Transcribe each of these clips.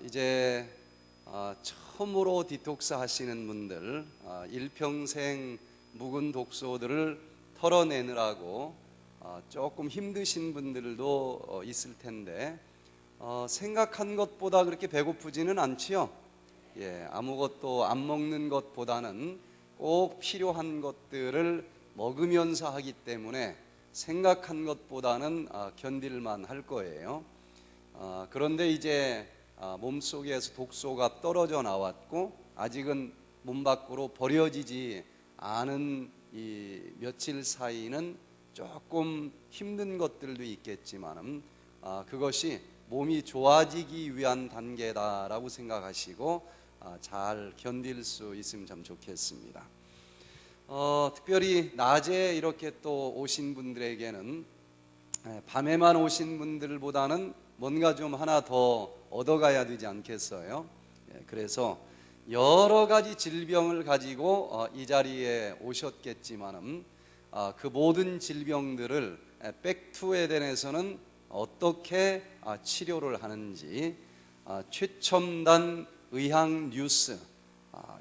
이제 처음으로 디톡스 하시는 분들, 일평생 묵은 독소들을 털어내느라고 조금 힘드신 분들도 있을 텐데 생각한 것보다 그렇게 배고프지는 않지요. 예, 아무것도 안 먹는 것보다는 꼭 필요한 것들을 먹으면서 하기 때문에 생각한 것보다는 견딜만 할 거예요. 그런데 이제 몸속에서 독소가 떨어져 나왔고 아직은 몸 밖으로 버려지지 않은 이 며칠 사이는 조금 힘든 것들도 있겠지만 그것이 몸이 좋아지기 위한 단계다라고 생각하시고 잘 견딜 수 있으면 참 좋겠습니다. 특별히 낮에 이렇게 또 오신 분들에게는 밤에만 오신 분들보다는 뭔가 좀 하나 더 얻어가야 되지 않겠어요? 그래서 여러 가지 질병을 가지고 이 자리에 오셨겠지만은 그 모든 질병들을 백투에덴에서는 어떻게 치료를 하는지 최첨단 의학 뉴스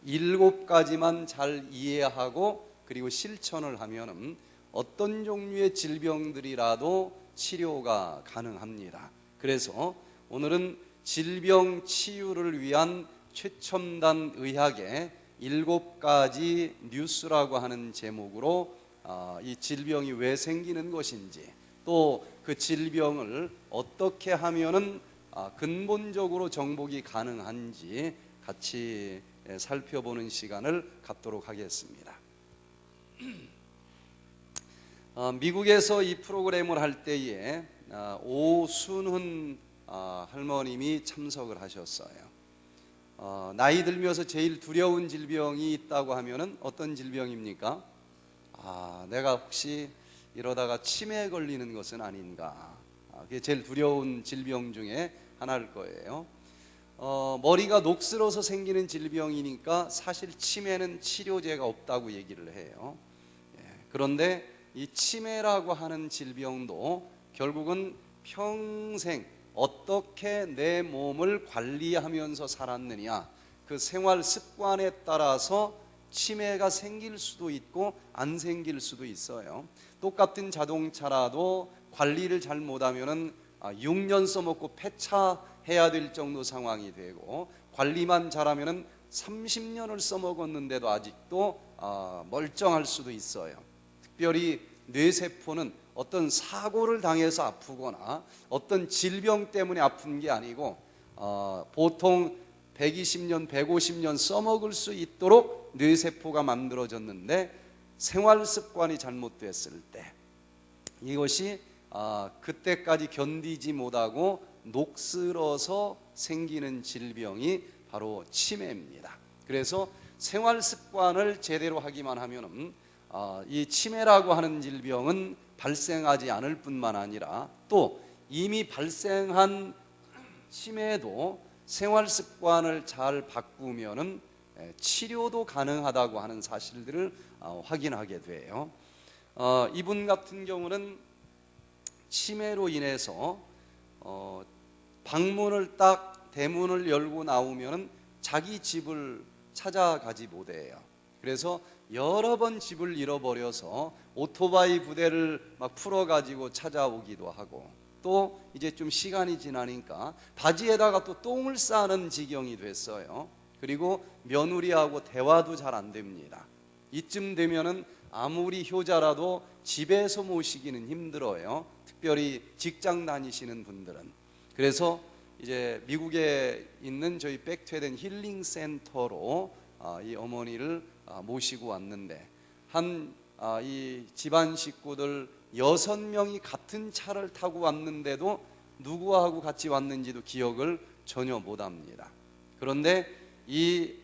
7가지만 잘 이해하고 그리고 실천을 하면은 어떤 종류의 질병들이라도 치료가 가능합니다. 그래서 오늘은 질병 치유를 위한 최첨단 의학의 7가지 뉴스라고 하는 제목으로 이 질병이 왜 생기는 것인지 또 그 질병을 어떻게 하면은 근본적으로 정복이 가능한지 같이 살펴보는 시간을 갖도록 하겠습니다. 미국에서 이 프로그램을 할 때에 오순훈 할머님이 참석을 하셨어요. 나이 들면서 제일 두려운 질병이 있다고 하면은 어떤 질병입니까? 내가 혹시 이러다가 치매에 걸리는 것은 아닌가. 그게 제일 두려운 질병 중에 하나일 거예요. 머리가 녹슬어서 생기는 질병이니까 사실 치매는 치료제가 없다고 얘기를 해요. 그런데 이 치매라고 하는 질병도 결국은 평생 어떻게 내 몸을 관리하면서 살았느냐, 그 생활 습관에 따라서 치매가 생길 수도 있고 안 생길 수도 있어요. 똑같은 자동차라도 관리를 잘 못하면은 6년 써먹고 폐차해야 될 정도 상황이 되고 관리만 잘하면은 30년을 써먹었는데도 아직도 멀쩡할 수도 있어요. 특별히 뇌세포는 어떤 사고를 당해서 아프거나 어떤 질병 때문에 아픈 게 아니고 보통 120년, 150년 써먹을 수 있도록 뇌세포가 만들어졌는데 생활 습관이 잘못됐을 때 이것이 그때까지 견디지 못하고 녹슬어서 생기는 질병이 바로 치매입니다. 그래서 생활 습관을 제대로 하기만 하면은 이 치매라고 하는 질병은 발생하지 않을 뿐만 아니라 또 이미 발생한 치매도 생활 습관을 잘 바꾸면은 치료도 가능하다고 하는 사실들을 확인하게 돼요. 이분 같은 경우는 치매로 인해서 방문을 딱 대문을 열고 나오면은 자기 집을 찾아가지 못해요. 그래서 여러 번 집을 잃어버려서 오토바이 부대를 막 풀어가지고 찾아오기도 하고 또 이제 좀 시간이 지나니까 바지에다가 또 똥을 싸는 지경이 됐어요. 그리고 며느리하고 대화도 잘 안 됩니다. 이쯤 되면은 아무리 효자라도 집에서 모시기는 힘들어요. 특별히 직장 다니시는 분들은. 그래서 이제 미국에 있는 저희 백투에덴 힐링 센터로 이 어머니를 모시고 왔는데 이 집안 식구들 6명이 같은 차를 타고 왔는데도 누구하고 같이 왔는지도 기억을 전혀 못합니다. 그런데 이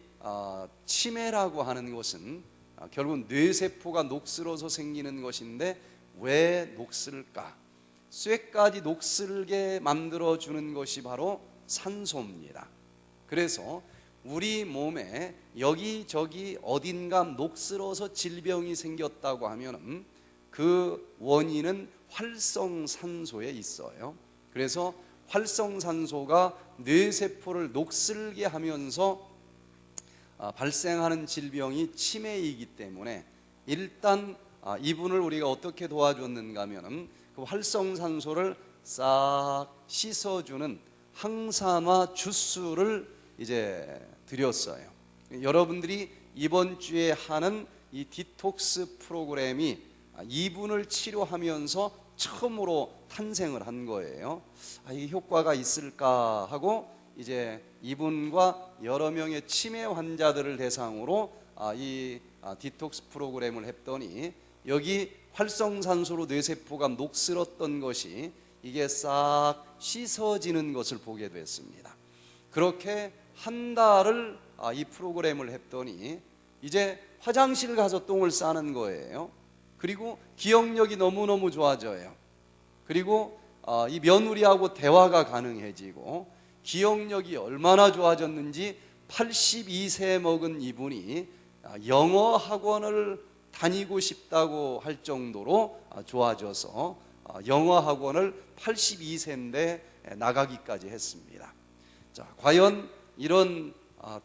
치매라고 하는 것은 결국은 뇌세포가 녹슬어서 생기는 것인데 왜 녹슬까? 쇠까지 녹슬게 만들어주는 것이 바로 산소입니다. 그래서 우리 몸에 여기저기 어딘가 녹슬어서 질병이 생겼다고 하면 그 원인은 활성산소에 있어요. 그래서 활성산소가 뇌세포를 녹슬게 하면서 발생하는 질병이 치매이기 때문에 일단 이분을 우리가 어떻게 도와줬는가 하면은 그 활성산소를 싹 씻어주는 항산화 주스를 이제 드렸어요. 여러분들이 이번 주에 하는 이 디톡스 프로그램이 이분을 치료하면서 처음으로 탄생을 한 거예요. 이 효과가 있을까 하고 이제 이분과 여러 명의 치매 환자들을 대상으로 이 디톡스 프로그램을 했더니 여기 활성산소로 뇌세포가 녹슬었던 것이 이게 싹 씻어지는 것을 보게 됐습니다. 그렇게 한 달을 이 프로그램을 했더니 이제 화장실 가서 똥을 싸는 거예요. 그리고 기억력이 너무너무 좋아져요. 그리고 이 며느리하고 대화가 가능해지고 기억력이 얼마나 좋아졌는지 82세 먹은 이분이 영어 학원을 다니고 싶다고 할 정도로 좋아져서 영어 학원을 82세인데 나가기까지 했습니다. 자, 과연 이런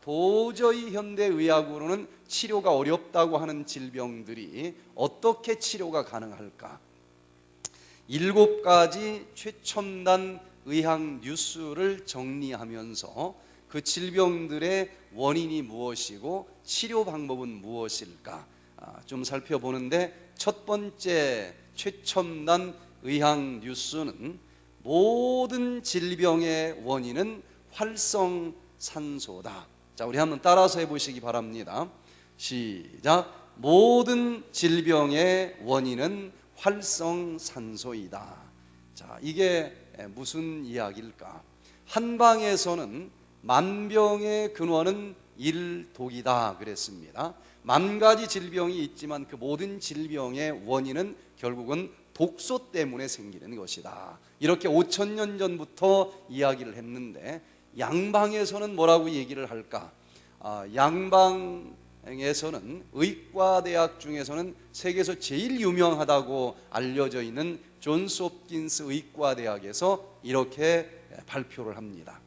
도저히 현대의학으로는 치료가 어렵다고 하는 질병들이 어떻게 치료가 가능할까? 7가지 최첨단 의학 뉴스를 정리하면서 그 질병들의 원인이 무엇이고 치료 방법은 무엇일까 좀 살펴보는데, 첫 번째 최첨단 의학 뉴스는 모든 질병의 원인은 활성산소다. 자, 우리 한번 따라서 해보시기 바랍니다. 시작. 모든 질병의 원인은 활성산소이다. 자, 이게 무슨 이야기일까? 한방에서는 만병의 근원은 일독이다 그랬습니다. 10,000가지 질병이 있지만 그 모든 질병의 원인은 결국은 독소 때문에 생기는 것이다. 이렇게 5,000년 전부터 이야기를 했는데, 양방에서는 뭐라고 얘기를 할까? 양방에서는 의과대학 중에서는 세계에서 제일 유명하다고 알려져 있는 존스 홉킨스 의과대학에서 이렇게 발표를 합니다.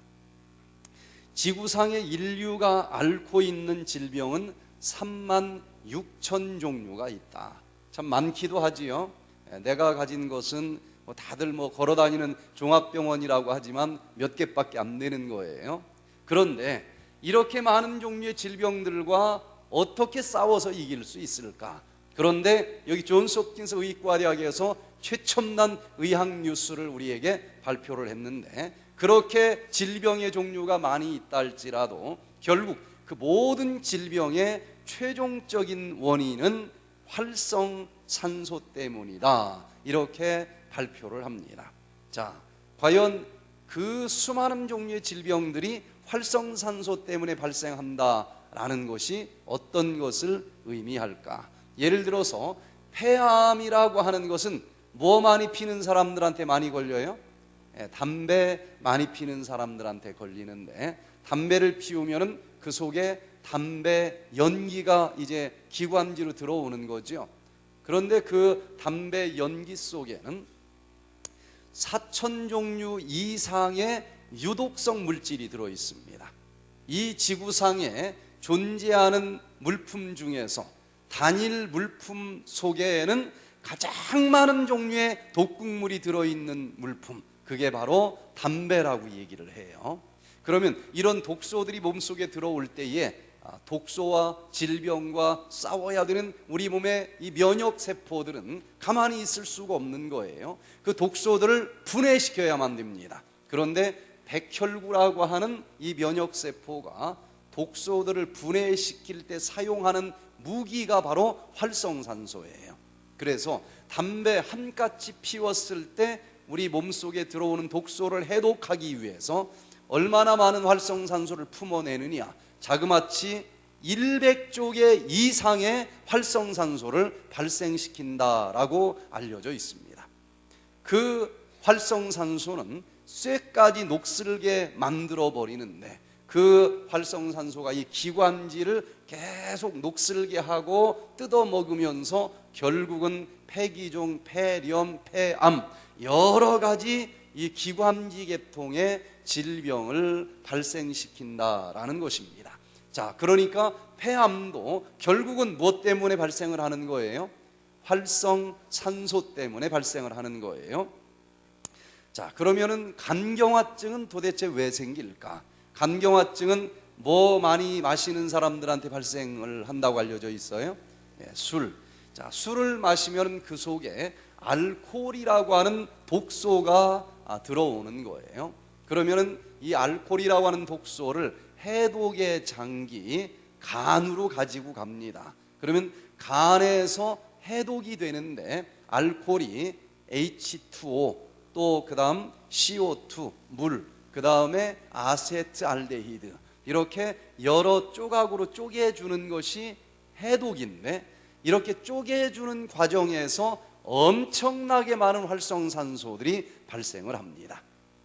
지구상의 인류가 앓고 있는 질병은 36,000 종류가 있다. 참 많기도 하지요. 내가 가진 것은 다들 걸어다니는 종합병원이라고 하지만 몇 개밖에 안 되는 거예요. 그런데 이렇게 많은 종류의 질병들과 어떻게 싸워서 이길 수 있을까? 그런데 여기 존스 홉킨스 의과대학에서 최첨단 의학 뉴스를 우리에게 발표를 했는데, 그렇게 질병의 종류가 많이 있다 할지라도 결국 그 모든 질병의 최종적인 원인은 활성산소 때문이다. 이렇게 발표를 합니다. 자, 과연 그 수많은 종류의 질병들이 활성산소 때문에 발생한다라는 것이 어떤 것을 의미할까? 예를 들어서 폐암이라고 하는 것은 뭐 많이 피는 사람들한테 많이 걸려요? 담배 많이 피는 사람들한테 걸리는데, 담배를 피우면은 그 속에 담배 연기가 이제 기관지로 들어오는 거죠. 그런데 그 담배 연기 속에는 4,000종류 이상의 유독성 물질이 들어 있습니다. 이 지구상에 존재하는 물품 중에서 단일 물품 속에는 가장 많은 종류의 독극물이 들어있는 물품, 그게 바로 담배라고 얘기를 해요. 그러면 이런 독소들이 몸속에 들어올 때에 독소와 질병과 싸워야 되는 우리 몸의 이 면역세포들은 가만히 있을 수가 없는 거예요. 그 독소들을 분해시켜야만 됩니다. 그런데 백혈구라고 하는 이 면역세포가 독소들을 분해시킬 때 사용하는 무기가 바로 활성산소예요. 그래서 담배 한 가지 피웠을 때 우리 몸속에 들어오는 독소를 해독하기 위해서 얼마나 많은 활성산소를 품어내느냐, 자그마치 100조 개 이상의 활성산소를 발생시킨다라고 알려져 있습니다. 그 활성산소는 쇠까지 녹슬게 만들어 버리는데, 그 활성산소가 이 기관지를 계속 녹슬게 하고 뜯어 먹으면서 결국은 폐기종, 폐렴, 폐암 여러 가지 이 기관지 계통의 질병을 발생시킨다라는 것입니다. 자, 그러니까 폐암도 결국은 무엇 때문에 발생을 하는 거예요? 활성산소 때문에 발생을 하는 거예요. 자, 그러면은 간경화증은 도대체 왜 생길까? 간경화증은 뭐 많이 마시는 사람들한테 발생을 한다고 알려져 있어요? 술. 자, 술을 마시면 그 속에 알코올이라고 하는 독소가 들어오는 거예요. 그러면은 이 알코올이라고 하는 독소를 해독의 장기 간으로 가지고 갑니다. 그러면 간에서 해독이 되는데 알코올이 H2O 또 그다음 CO2 물 그다음에 아세트알데히드 이렇게 여러 조각으로 쪼개주는 것이 해독인데 이렇게 쪼개주는 과정에서 엄청나게 많은 활성산소들이 발생을 합니다.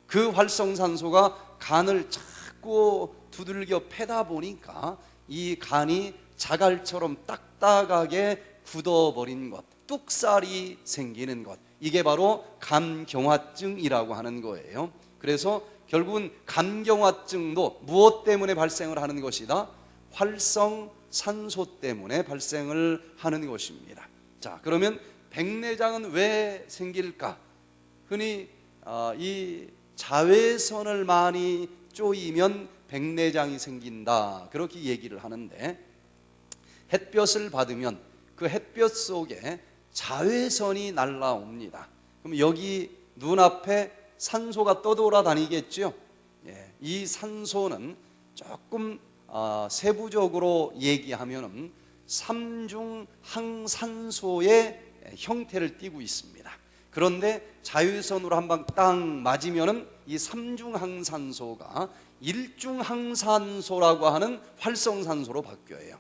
그 활성산소가 간을 자꾸 두들겨 패다 보니까 이 간이 자갈처럼 딱딱하게 굳어버린 것, 뚝살이 생기는 것, 이게 바로 간경화증이라고 하는 거예요. 그래서 결국은 간경화증도 무엇 때문에 발생을 하는 것이다? 활성산소 때문에 발생을 하는 것입니다. 자, 그러면 백내장은 왜 생길까? 흔히 이 자외선을 많이 쪼이면 백내장이 생긴다 그렇게 얘기를 하는데, 햇볕을 받으면 그 햇볕 속에 자외선이 날라옵니다. 그럼 여기 눈앞에 산소가 떠돌아다니겠죠. 이 산소는 조금 세부적으로 얘기하면 삼중 항산소의 형태를 띠고 있습니다. 그런데 자외선으로 한방 딱 맞으면은 이 삼중 항산소가 일중 항산소라고 하는 활성산소로 바뀌어요.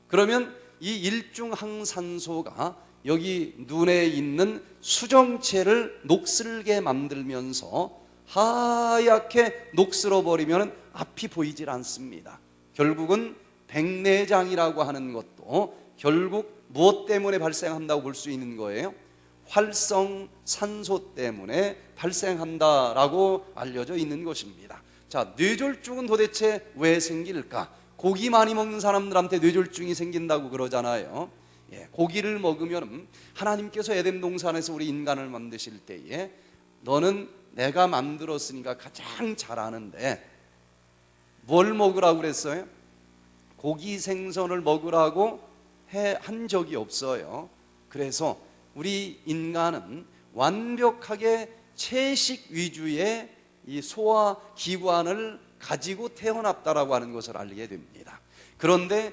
그러면 이 일중 항산소가 여기 눈에 있는 수정체를 녹슬게 만들면서 하얗게 녹슬어 버리면 앞이 보이질 않습니다. 결국은 백내장이라고 하는 것도 결국 무엇 때문에 발생한다고 볼 수 있는 거예요? 활성산소 때문에 발생한다라고 알려져 있는 것입니다. 자, 뇌졸중은 도대체 왜 생길까? 고기 많이 먹는 사람들한테 뇌졸중이 생긴다고 그러잖아요. 고기를 먹으면 하나님께서 에덴 동산에서 우리 인간을 만드실 때에 너는 내가 만들었으니까 가장 잘 아는데 뭘 먹으라고 그랬어요? 고기 생선을 먹으라고 한 적이 없어요. 그래서 우리 인간은 완벽하게 채식 위주의 이 소화 기관을 가지고 태어났다라고 하는 것을 알게 됩니다. 그런데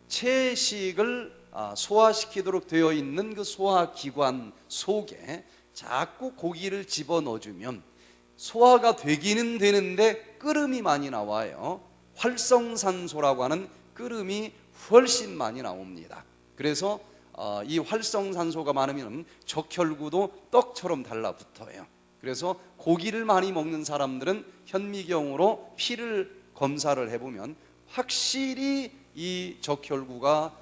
채식을 소화시키도록 되어 있는 그 소화기관 속에 자꾸 고기를 집어넣어주면 소화가 되기는 되는데 끓음이 많이 나와요. 활성산소라고 하는 끓음이 훨씬 많이 나옵니다. 그래서 이 활성산소가 많으면 적혈구도 떡처럼 달라붙어요. 그래서 고기를 많이 먹는 사람들은 현미경으로 피를 검사를 해보면 확실히 이 적혈구가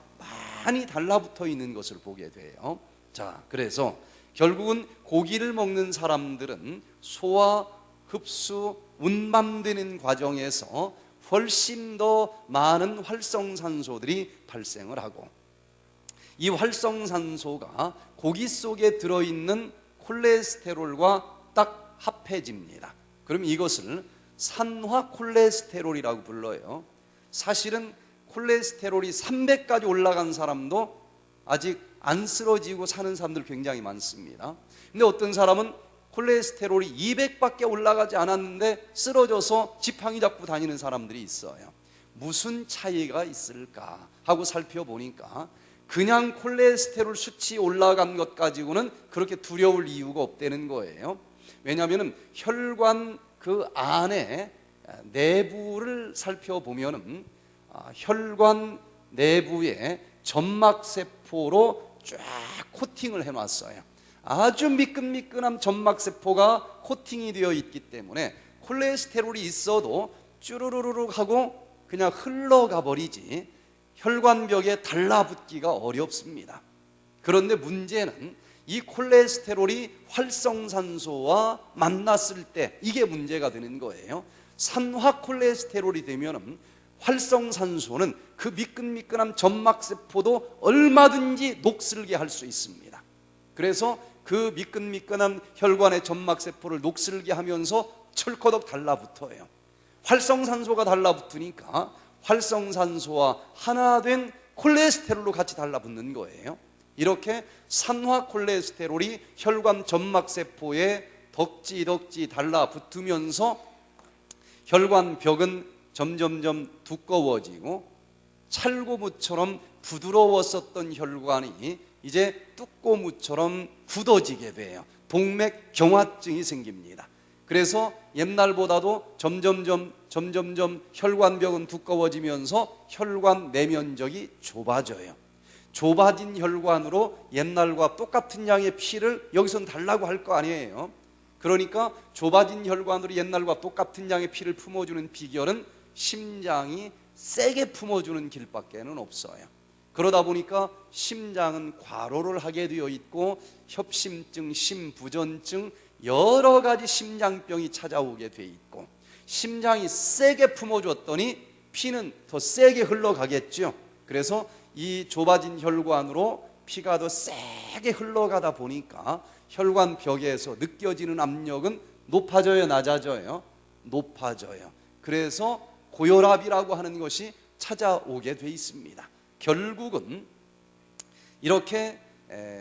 많이 달라붙어 있는 것을 보게 돼요. 자, 그래서 결국은 고기를 먹는 사람들은 소화, 흡수, 운반되는 과정에서 훨씬 더 많은 활성산소들이 발생을 하고, 이 활성산소가 고기 속에 들어있는 콜레스테롤과 딱 합해집니다. 그럼 이것을 산화콜레스테롤이라고 불러요. 사실은 콜레스테롤이 300까지 올라간 사람도 아직 안 쓰러지고 사는 사람들 굉장히 많습니다. 근데 어떤 사람은 콜레스테롤이 200밖에 올라가지 않았는데 쓰러져서 지팡이 잡고 다니는 사람들이 있어요. 무슨 차이가 있을까 하고 살펴보니까 그냥 콜레스테롤 수치 올라간 것 가지고는 그렇게 두려울 이유가 없다는 거예요. 왜냐하면 혈관 그 안에 내부를 살펴보면은 혈관 내부에 점막세포로 쫙 코팅을 해놨어요. 아주 미끈미끈한 점막세포가 코팅이 되어 있기 때문에 콜레스테롤이 있어도 쭈루루룩 하고 그냥 흘러가 버리지 혈관벽에 달라붙기가 어렵습니다. 그런데 문제는 이 콜레스테롤이 활성산소와 만났을 때 이게 문제가 되는 거예요. 산화 콜레스테롤이 되면 활성산소는 그 미끈미끈한 점막세포도 얼마든지 녹슬게 할 수 있습니다. 그래서 그 미끈미끈한 혈관의 점막세포를 녹슬게 하면서 철커덕 달라붙어요. 활성산소가 달라붙으니까 활성산소와 하나 된 콜레스테롤로 같이 달라붙는 거예요. 이렇게 산화 콜레스테롤이 혈관 점막세포에 덕지 달라붙으면서 혈관벽은 점점점 두꺼워지고 찰고무처럼 부드러웠었던 혈관이 이제 뚝고무처럼 굳어지게 돼요. 동맥경화증이 생깁니다. 그래서 옛날보다도 점점점 혈관벽은 두꺼워지면서 혈관 내면적이 좁아져요. 좁아진 혈관으로 옛날과 똑같은 양의 피를 여기선 달라고 할 거 아니에요. 그러니까 좁아진 혈관으로 옛날과 똑같은 양의 피를 품어주는 비결은 심장이 세게 품어주는 길밖에는 없어요. 그러다 보니까 심장은 과로를 하게 되어 있고 협심증, 심부전증, 여러 가지 심장병이 찾아오게 돼 있고, 심장이 세게 품어줬더니 피는 더 세게 흘러가겠죠. 그래서 이 좁아진 혈관으로 피가 더 세게 흘러가다 보니까 혈관벽에서 느껴지는 압력은 높아져요, 낮아져요? 높아져요. 그래서 고혈압이라고 하는 것이 찾아오게 돼 있습니다. 결국은 이렇게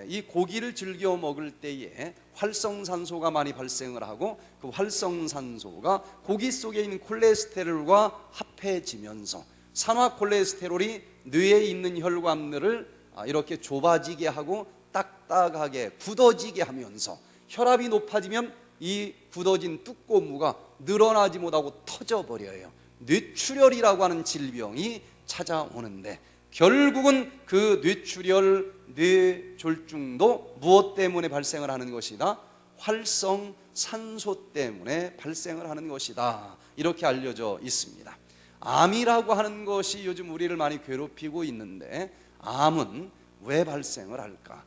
이 고기를 즐겨 먹을 때에 활성산소가 많이 발생을 하고 그 활성산소가 고기 속에 있는 콜레스테롤과 합해지면서 산화 콜레스테롤이 뇌에 있는 혈관들을 이렇게 좁아지게 하고 딱딱하게 굳어지게 하면서 혈압이 높아지면 이 굳어진 뚝고무가 늘어나지 못하고 터져버려요. 뇌출혈이라고 하는 질병이 찾아오는데, 결국은 그 뇌출혈, 뇌졸중도 무엇 때문에 발생을 하는 것이다? 활성산소 때문에 발생을 하는 것이다, 이렇게 알려져 있습니다. 암이라고 하는 것이 요즘 우리를 많이 괴롭히고 있는데, 암은 왜 발생을 할까?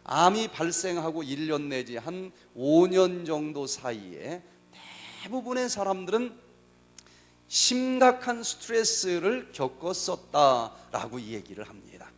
암이 발생하고 1년 내지 한 5년 정도 사이에 대부분의 사람들은 심각한 스트레스를 겪었었다라고 얘기를 합니다.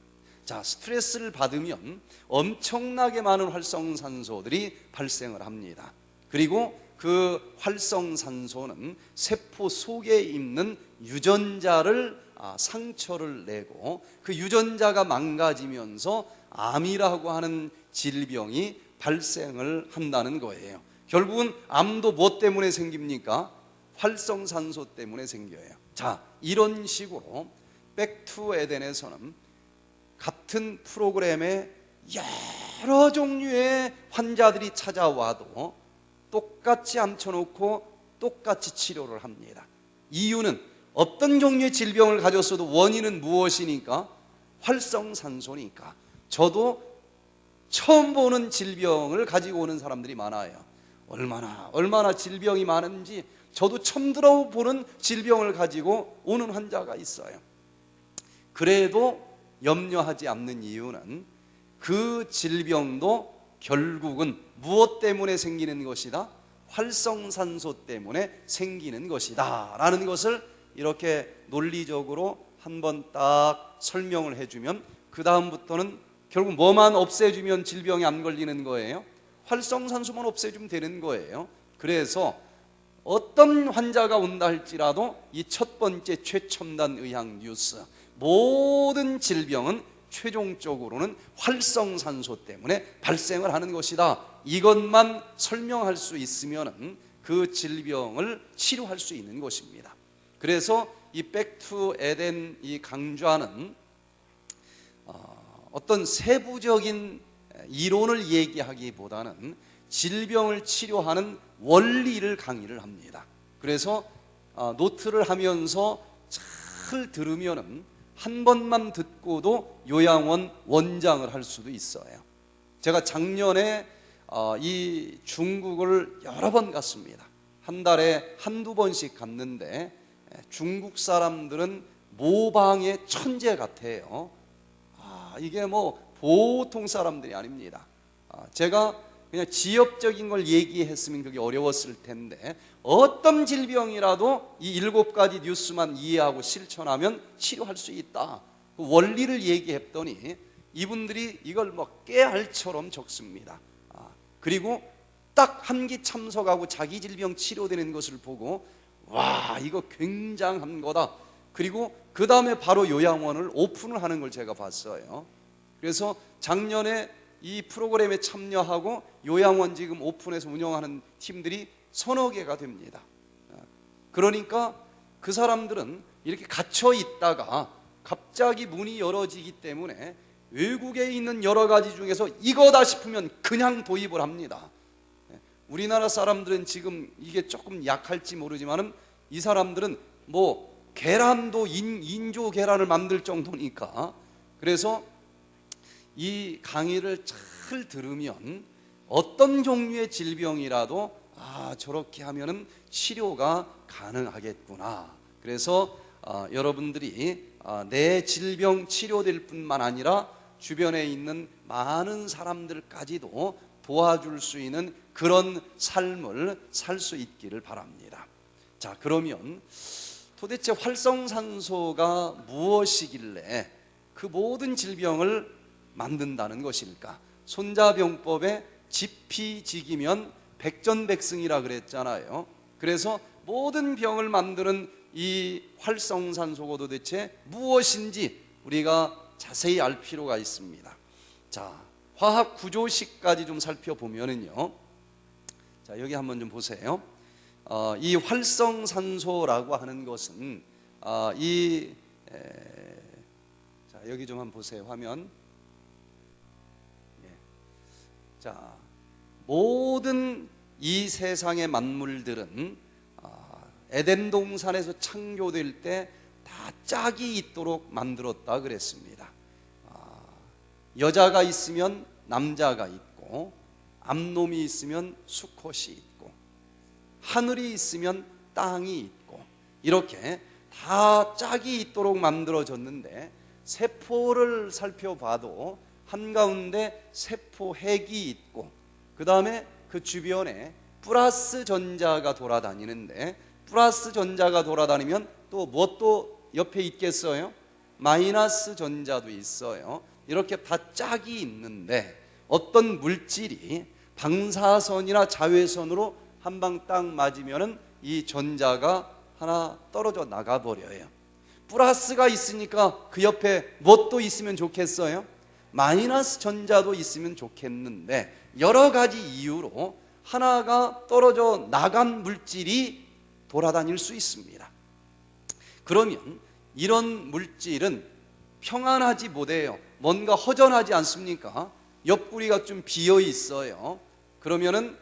자, 스트레스를 받으면 엄청나게 많은 활성산소들이 발생을 합니다. 그리고 그 활성산소는 세포 속에 있는 유전자를 상처를 내고 그 유전자가 망가지면서 암이라고 하는 질병이 발생을 한다는 거예요. 결국은 암도 무엇 때문에 생깁니까? 활성산소 때문에 생겨요. 자, 이런 식으로 백투 에덴에서는 같은 프로그램에 여러 종류의 환자들이 찾아와도 똑같이 앉혀놓고 똑같이 치료를 합니다. 이유는 어떤 종류의 질병을 가졌어도 원인은 무엇이니까? 활성산소니까. 저도 처음 보는 질병을 가지고 오는 사람들이 많아요. 얼마나 질병이 많은지 저도 처음 들어보는 질병을 가지고 오는 환자가 있어요. 그래도 염려하지 않는 이유는 그 질병도 결국은 무엇 때문에 생기는 것이다? 활성산소 때문에 생기는 것이다 라는 것을 이렇게 논리적으로 한번 딱 설명을 해주면 그 다음부터는 결국 뭐만 없애주면 질병이 안 걸리는 거예요? 활성산소만 없애주면 되는 거예요. 그래서 어떤 환자가 온다 할지라도 이 첫 번째 최첨단 의학 뉴스, 모든 질병은 최종적으로는 활성산소 때문에 발생을 하는 것이다, 이것만 설명할 수 있으면 그 질병을 치료할 수 있는 것입니다. 그래서 이 백투 에덴 이 강좌는 어떤 세부적인 이론을 얘기하기보다는 질병을 치료하는 원리를 강의를 합니다. 그래서 노트를 하면서 잘 들으면은 한 번만 듣고도 요양원 원장을 할 수도 있어요. 제가 작년에 이 중국을 여러 번 갔습니다. 한 달에 한두 번씩 갔는데 중국 사람들은 모방의 천재 같아요. 이게 뭐 보통 사람들이 아닙니다. 제가 그냥 지엽적인 걸 얘기했으면 그게 어려웠을 텐데 어떤 질병이라도 이 7가지 뉴스만 이해하고 실천하면 치료할 수 있다. 그 원리를 얘기했더니 이분들이 이걸 뭐 깨알처럼 적습니다. 그리고 딱 한 기 참석하고 자기 질병 치료되는 것을 보고 와, 이거 굉장한 거다. 그리고 그 다음에 바로 요양원을 오픈을 하는 걸 제가 봤어요. 그래서 작년에 이 프로그램에 참여하고 요양원 지금 오픈해서 운영하는 팀들이 서너 개가 됩니다. 그러니까 그 사람들은 이렇게 갇혀 있다가 갑자기 문이 열어지기 때문에 외국에 있는 여러 가지 중에서 이거다 싶으면 그냥 도입을 합니다. 우리나라 사람들은 지금 이게 조금 약할지 모르지만은 이 사람들은 뭐 계란도 인조 계란을 만들 정도니까. 그래서 이 강의를 잘 들으면 어떤 종류의 질병이라도 저렇게 하면은 치료가 가능하겠구나. 그래서 여러분들이 내 질병 치료될 뿐만 아니라 주변에 있는 많은 사람들까지도 도와줄 수 있는 그런 삶을 살 수 있기를 바랍니다. 자, 그러면 도대체 활성산소가 무엇이길래 그 모든 질병을 만든다는 것일까? 손자병법에 지피지기면 백전백승이라 그랬잖아요. 그래서 모든 병을 만드는 이 활성산소가 도대체 무엇인지 우리가 자세히 알 필요가 있습니다. 자, 화학 구조식까지 좀 살펴보면은요. 자, 여기 한번 좀 보세요. 이 활성산소라고 하는 것은 자, 여기 좀 한번 보세요. 화면. 자, 모든 이 세상의 만물들은 에덴 동산에서 창조될 때 다 짝이 있도록 만들었다 그랬습니다. 여자가 있으면 남자가 있고, 암놈이 있으면 수컷이 있고, 하늘이 있으면 땅이 있고, 이렇게 다 짝이 있도록 만들어졌는데 세포를 살펴봐도 한가운데 세포 핵이 있고, 그 다음에 그 주변에 플러스 전자가 돌아다니는데, 플러스 전자가 돌아다니면 또 무엇도 옆에 있겠어요? 마이너스 전자도 있어요. 이렇게 다 짝이 있는데 어떤 물질이 방사선이나 자외선으로 한 방 딱 맞으면은 이 전자가 하나 떨어져 나가버려요. 플러스가 있으니까 그 옆에 무엇도 있으면 좋겠어요? 마이너스 전자도 있으면 좋겠는데 여러 가지 이유로 하나가 떨어져 나간 물질이 돌아다닐 수 있습니다. 그러면 이런 물질은 평안하지 못해요. 뭔가 허전하지 않습니까? 옆구리가 좀 비어 있어요. 그러면은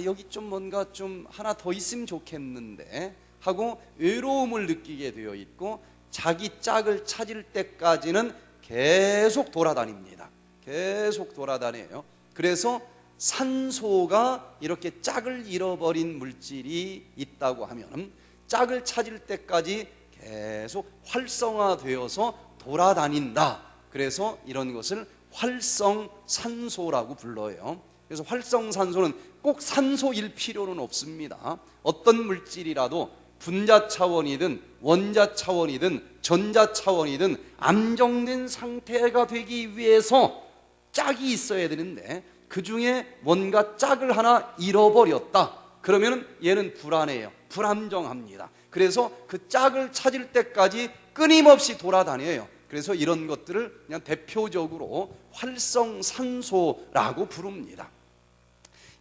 여기 좀 뭔가 좀 하나 더 있으면 좋겠는데 하고 외로움을 느끼게 되어 있고, 자기 짝을 찾을 때까지는 계속 돌아다닙니다. 계속 돌아다녀요. 그래서 산소가 이렇게 짝을 잃어버린 물질이 있다고 하면 짝을 찾을 때까지 계속 활성화되어서 돌아다닌다. 그래서 이런 것을 활성산소라고 불러요. 그래서 활성산소는 꼭 산소일 필요는 없습니다. 어떤 물질이라도 분자 차원이든 원자 차원이든 전자 차원이든 안정된 상태가 되기 위해서 짝이 있어야 되는데 그 중에 뭔가 짝을 하나 잃어버렸다. 그러면 얘는 불안해요. 불안정합니다. 그래서 그 짝을 찾을 때까지 끊임없이 돌아다녀요. 그래서 이런 것들을 그냥 대표적으로 활성산소라고 부릅니다.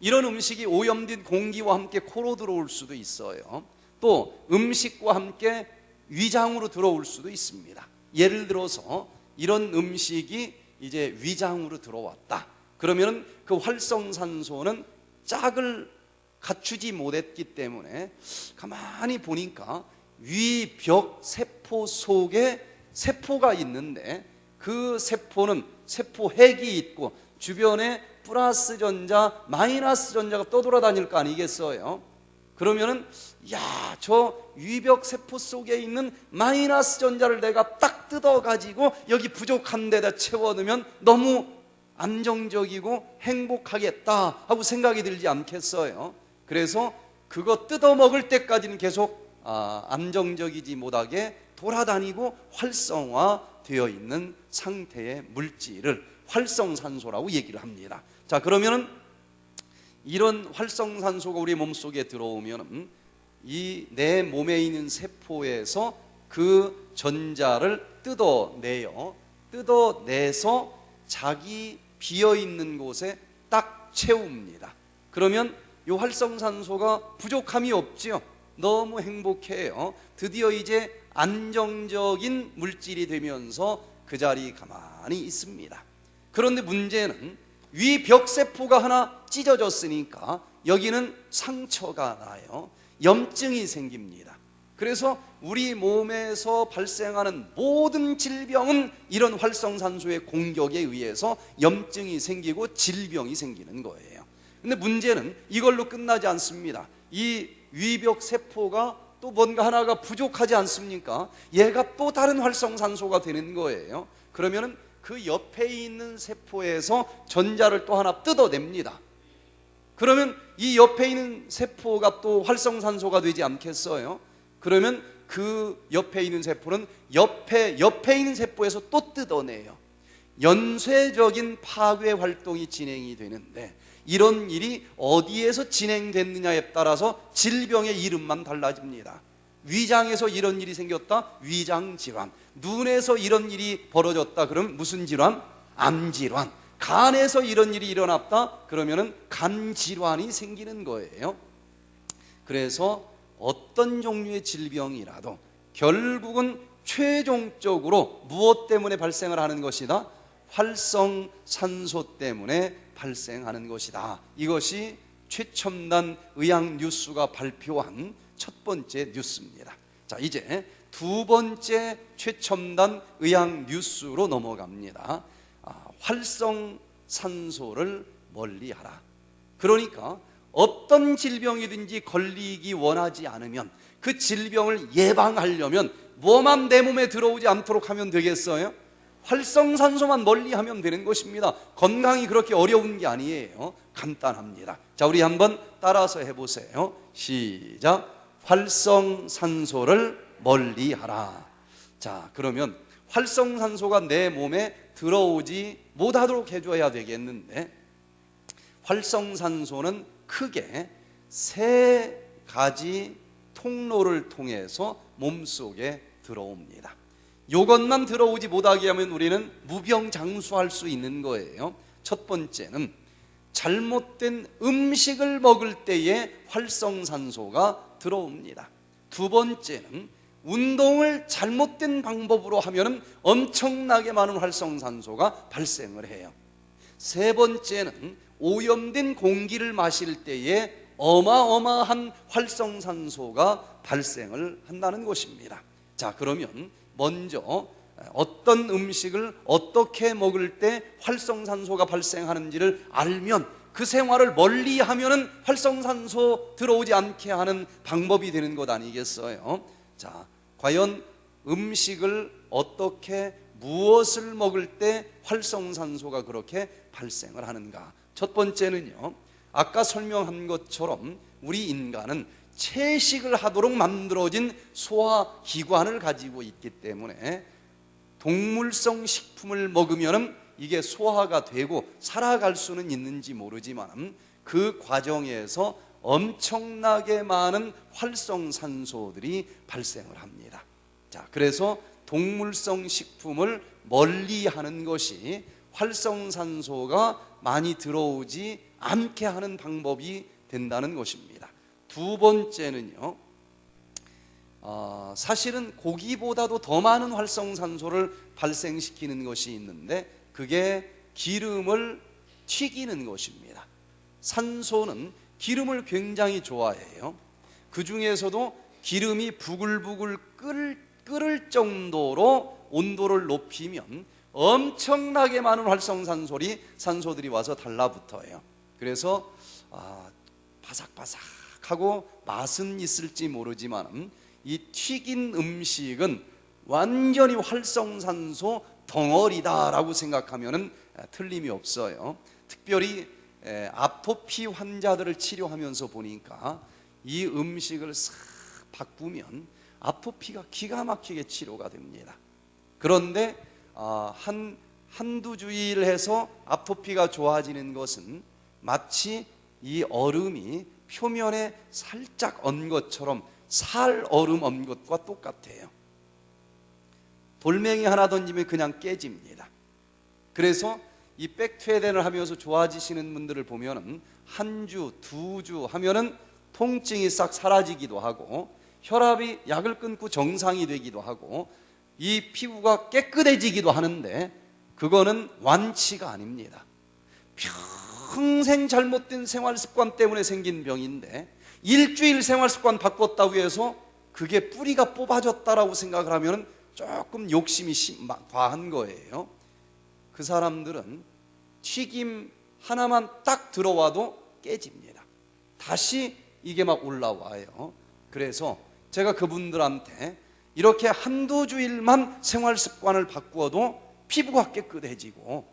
이런 음식이 오염된 공기와 함께 코로 들어올 수도 있어요. 또 음식과 함께 위장으로 들어올 수도 있습니다. 예를 들어서 이런 음식이 이제 위장으로 들어왔다. 그러면 그 활성산소는 짝을 갖추지 못했기 때문에 가만히 보니까 위벽 세포 속에 세포가 있는데 그 세포는 세포 핵이 있고 주변에 플러스 전자, 마이너스 전자가 떠돌아다닐 거 아니겠어요? 그러면은 저 위벽 세포 속에 있는 마이너스 전자를 내가 딱 뜯어가지고 여기 부족한 데다 채워넣으면 너무 안정적이고 행복하겠다 하고 생각이 들지 않겠어요? 그래서 그거 뜯어먹을 때까지는 계속 안정적이지 못하게 돌아다니고 활성화되어 있는 상태의 물질을 활성산소라고 얘기를 합니다. 자, 그러면은 이런 활성산소가 우리 몸속에 들어오면 이 내 몸에 있는 세포에서 그 전자를 뜯어내서 자기 비어있는 곳에 딱 채웁니다. 그러면 이 활성산소가 부족함이 없죠. 너무 행복해요. 드디어 이제 안정적인 물질이 되면서 그 자리에 가만히 있습니다. 그런데 문제는 위벽세포가 하나 찢어졌으니까 여기는 상처가 나요. 염증이 생깁니다. 그래서 우리 몸에서 발생하는 모든 질병은 이런 활성산소의 공격에 의해서 염증이 생기고 질병이 생기는 거예요. 근데 문제는 이걸로 끝나지 않습니다. 이 위벽세포가 또 뭔가 하나가 부족하지 않습니까? 얘가 또 다른 활성산소가 되는 거예요. 그러면 그 옆에 있는 세포에서 전자를 또 하나 뜯어냅니다. 그러면 이 옆에 있는 세포가 또 활성산소가 되지 않겠어요? 그러면 그 옆에 있는 세포는 옆에 있는 세포에서 또 뜯어내요. 연쇄적인 파괴 활동이 진행이 되는데 이런 일이 어디에서 진행됐느냐에 따라서 질병의 이름만 달라집니다. 위장에서 이런 일이 생겼다? 위장질환. 눈에서 이런 일이 벌어졌다? 그러면 무슨 질환? 암질환. 간에서 이런 일이 일어났다? 그러면은 간질환이 생기는 거예요. 그래서 어떤 종류의 질병이라도 결국은 최종적으로 무엇 때문에 발생을 하는 것이다? 활성산소 때문에 발생하는 것이다. 이것이 최첨단 의학 뉴스가 발표한 첫 번째 뉴스입니다. 자, 이제 두 번째 최첨단 의학 뉴스로 넘어갑니다. 활성산소를 멀리하라. 그러니까 어떤 질병이든지 걸리기 원하지 않으면 그 질병을 예방하려면 뭐만 내 몸에 들어오지 않도록 하면 되겠어요? 활성산소만 멀리하면 되는 것입니다. 건강이 그렇게 어려운 게 아니에요. 간단합니다. 자, 우리 한번 따라서 해보세요. 시작. 활성산소를 멀리하라. 자, 그러면 활성산소가 내 몸에 들어오지 못하도록 해줘야 되겠는데, 활성산소는 크게 세 가지 통로를 통해서 몸속에 들어옵니다. 이것만 들어오지 못하게 하면 우리는 무병장수할 수 있는 거예요. 첫 번째는 잘못된 음식을 먹을 때에 활성산소가 들어옵니다. 두 번째는 운동을 잘못된 방법으로 하면 엄청나게 많은 활성산소가 발생을 해요. 세 번째는 오염된 공기를 마실 때에 어마어마한 활성산소가 발생을 한다는 것입니다. 자, 그러면 먼저 어떤 음식을 어떻게 먹을 때 활성산소가 발생하는지를 알면 그 생활을 멀리 하면은 활성산소 들어오지 않게 하는 방법이 되는 것 아니겠어요? 자, 과연 음식을 어떻게 무엇을 먹을 때 활성산소가 그렇게 발생을 하는가? 첫 번째는요, 아까 설명한 것처럼 우리 인간은 채식을 하도록 만들어진 소화기관을 가지고 있기 때문에 동물성 식품을 먹으면 이게 소화가 되고 살아갈 수는 있는지 모르지만 그 과정에서 엄청나게 많은 활성산소들이 발생을 합니다. 자, 그래서 동물성 식품을 멀리하는 것이 활성산소가 많이 들어오지 않게 하는 방법이 된다는 것입니다. 두 번째는요, 사실은 고기보다도 더 많은 활성산소를 발생시키는 것이 있는데 그게 기름을 튀기는 것입니다. 산소는 기름을 굉장히 좋아해요. 그 중에서도 기름이 부글부글 끓을 정도로 온도를 높이면 엄청나게 많은 활성산소들이 와서 달라붙어요. 그래서 바삭바삭하고 맛은 있을지 모르지만 이 튀긴 음식은 완전히 활성산소 덩어리다라고 생각하면은 틀림이 없어요. 특별히 아토피 환자들을 치료하면서 보니까 이 음식을 싹 바꾸면 아토피가 기가 막히게 치료가 됩니다. 그런데 한두 주일 해서 아토피가 좋아지는 것은 마치 이 얼음이 표면에 살짝 얹은 것처럼 살 얼음 얹은 것과 똑같아요. 돌멩이 하나 던지면 그냥 깨집니다. 그래서 이 백투에덴을 하면서 좋아지시는 분들을 보면은 한 주, 두 주 하면은 통증이 싹 사라지기도 하고 혈압이 약을 끊고 정상이 되기도 하고 이 피부가 깨끗해지기도 하는데 그거는 완치가 아닙니다. 평생 잘못된 생활 습관 때문에 생긴 병인데 일주일 생활 습관 바꿨다고 해서 그게 뿌리가 뽑아졌다라고 생각을 하면 조금 욕심이 과한 거예요. 그 사람들은 튀김 하나만 딱 들어와도 깨집니다. 다시 이게 막 올라와요. 그래서 제가 그분들한테 이렇게 한두 주일만 생활 습관을 바꾸어도 피부가 깨끗해지고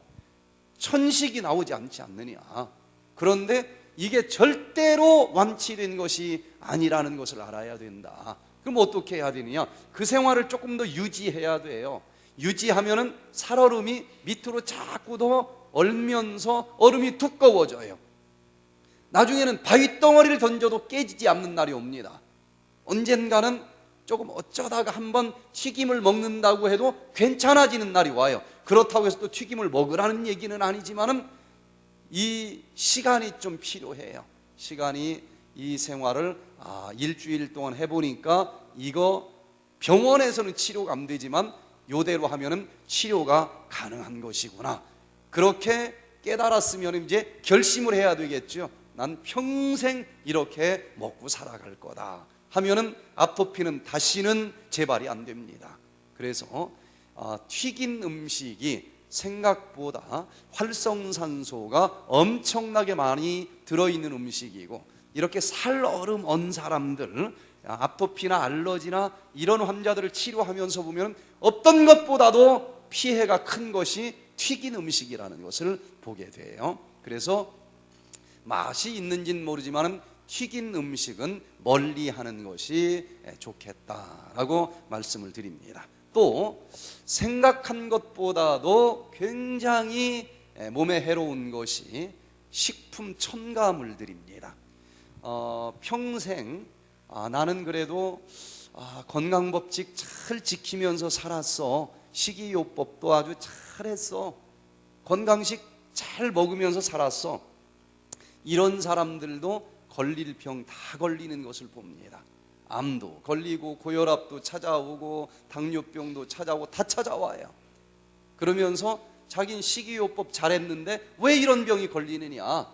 천식이 나오지 않지 않느냐. 그런데 이게 절대로 완치된 것이 아니라는 것을 알아야 된다. 그럼 어떻게 해야 되느냐? 그 생활을 조금 더 유지해야 돼요. 유지하면은 살얼음이 밑으로 자꾸 더 얼면서 얼음이 두꺼워져요. 나중에는 바위덩어리를 던져도 깨지지 않는 날이 옵니다. 언젠가는 조금 어쩌다가 한번 튀김을 먹는다고 해도 괜찮아지는 날이 와요. 그렇다고 해서 또 튀김을 먹으라는 얘기는 아니지만은 이 시간이 좀 필요해요. 시간이 이 생활을 일주일 동안 해보니까 이거 병원에서는 치료가 안 되지만 요대로 하면은 치료가 가능한 것이구나. 그렇게 깨달았으면 이제 결심을 해야 되겠죠. 난 평생 이렇게 먹고 살아갈 거다 하면은 아토피는 다시는 재발이 안 됩니다. 그래서 튀긴 음식이 생각보다 활성산소가 엄청나게 많이 들어있는 음식이고 이렇게 살얼음 얹은 사람들 아토피나 알러지나 이런 환자들을 치료하면서 보면 어떤 것보다도 피해가 큰 것이 튀긴 음식이라는 것을 보게 돼요. 그래서 맛이 있는지는 모르지만 튀긴 음식은 멀리하는 것이 좋겠다라고 말씀을 드립니다. 또 생각한 것보다도 굉장히 몸에 해로운 것이 식품 첨가물들입니다. 평생 나는 그래도 건강법칙 잘 지키면서 살았어. 식이요법도 아주 잘했어. 건강식 잘 먹으면서 살았어. 이런 사람들도 걸릴 병 다 걸리는 것을 봅니다. 암도 걸리고 고혈압도 찾아오고 당뇨병도 찾아오고 다 찾아와요. 그러면서 자기는 식이요법 잘했는데 왜 이런 병이 걸리느냐.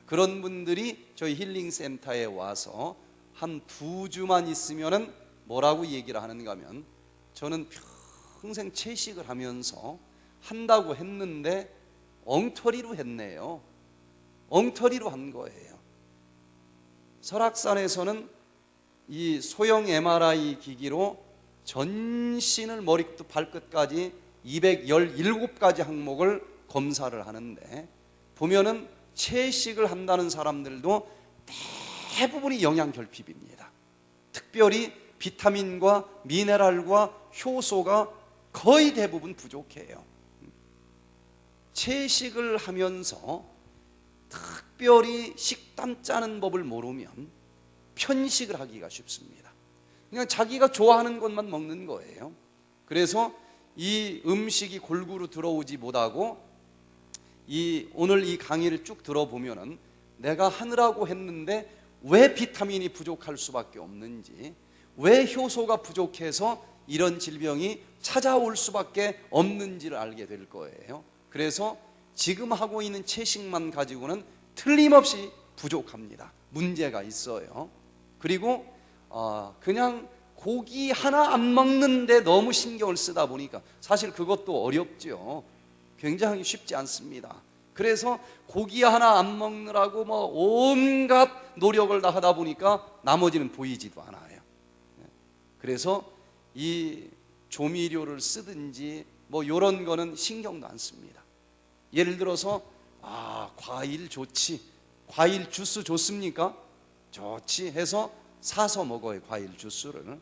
그런 분들이 저희 힐링센터에 와서 한 2주만 있으면은 뭐라고 얘기를 하는가 하면 저는 평생 채식을 하면서 한다고 했는데 엉터리로 했네요. 엉터리로 한 거예요. 설악산에서는 이 소형 MRI 기기로 전신을 머리부터 발끝까지 217가지 항목을 검사를 하는데 보면은 채식을 한다는 사람들도 대부분이 영양 결핍입니다. 특별히 비타민과 미네랄과 효소가 거의 대부분 부족해요. 채식을 하면서 특별히 식단 짜는 법을 모르면 편식을 하기가 쉽습니다. 그냥 자기가 좋아하는 것만 먹는 거예요. 그래서 이 음식이 골고루 들어오지 못하고 오늘 이 강의를 쭉 들어보면은 내가 하느라고 했는데 왜 비타민이 부족할 수밖에 없는지, 왜 효소가 부족해서 이런 질병이 찾아올 수밖에 없는지를 알게 될 거예요. 그래서 지금 하고 있는 채식만 가지고는 틀림없이 부족합니다. 문제가 있어요. 그리고 그냥 고기 하나 안 먹는데 너무 신경을 쓰다 보니까 사실 그것도 어렵죠. 굉장히 쉽지 않습니다. 그래서 고기 하나 안 먹느라고 온갖 노력을 다 하다 보니까 나머지는 보이지도 않아요. 그래서 이 조미료를 쓰든지 뭐 이런 거는 신경도 안 씁니다. 예를 들어서 과일 좋지, 과일 주스 좋습니까? 좋지 해서 사서 먹어요. 과일 주스를.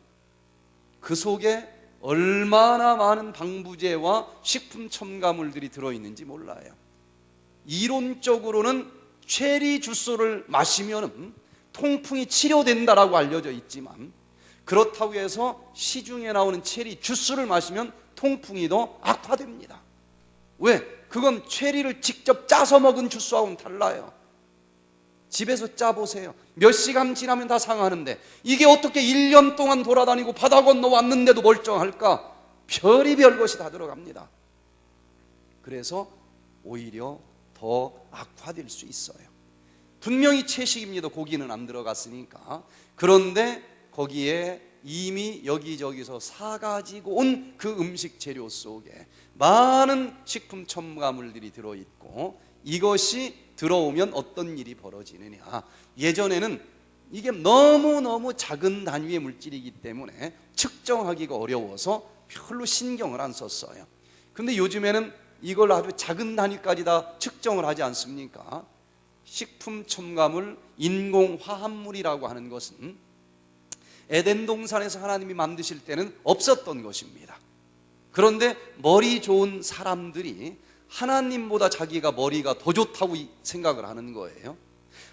그 속에 얼마나 많은 방부제와 식품 첨가물들이 들어있는지 몰라요. 이론적으로는 체리 주스를 마시면 통풍이 치료된다라고 알려져 있지만, 그렇다고 해서 시중에 나오는 체리 주스를 마시면 통풍이 더 악화됩니다. 왜? 그건 체리를 직접 짜서 먹은 주스하고는 달라요. 집에서 짜보세요. 몇 시간 지나면 다 상하는데 이게 어떻게 1년 동안 돌아다니고 바다 건너 왔는데도 멀쩡할까? 별의별 것이 다 들어갑니다. 그래서 오히려 더 악화될 수 있어요. 분명히 채식입니다. 고기는 안 들어갔으니까. 그런데 거기에 이미 여기저기서 사가지고 온 그 음식 재료 속에 많은 식품 첨가물들이 들어있고, 이것이 들어오면 어떤 일이 벌어지느냐. 예전에는 이게 너무너무 작은 단위의 물질이기 때문에 측정하기가 어려워서 별로 신경을 안 썼어요. 근데 요즘에는 이걸 아주 작은 단위까지 다 측정을 하지 않습니까? 식품 첨가물, 인공화합물이라고 하는 것은 에덴 동산에서 하나님이 만드실 때는 없었던 것입니다. 그런데 머리 좋은 사람들이 하나님보다 자기가 머리가 더 좋다고 생각을 하는 거예요.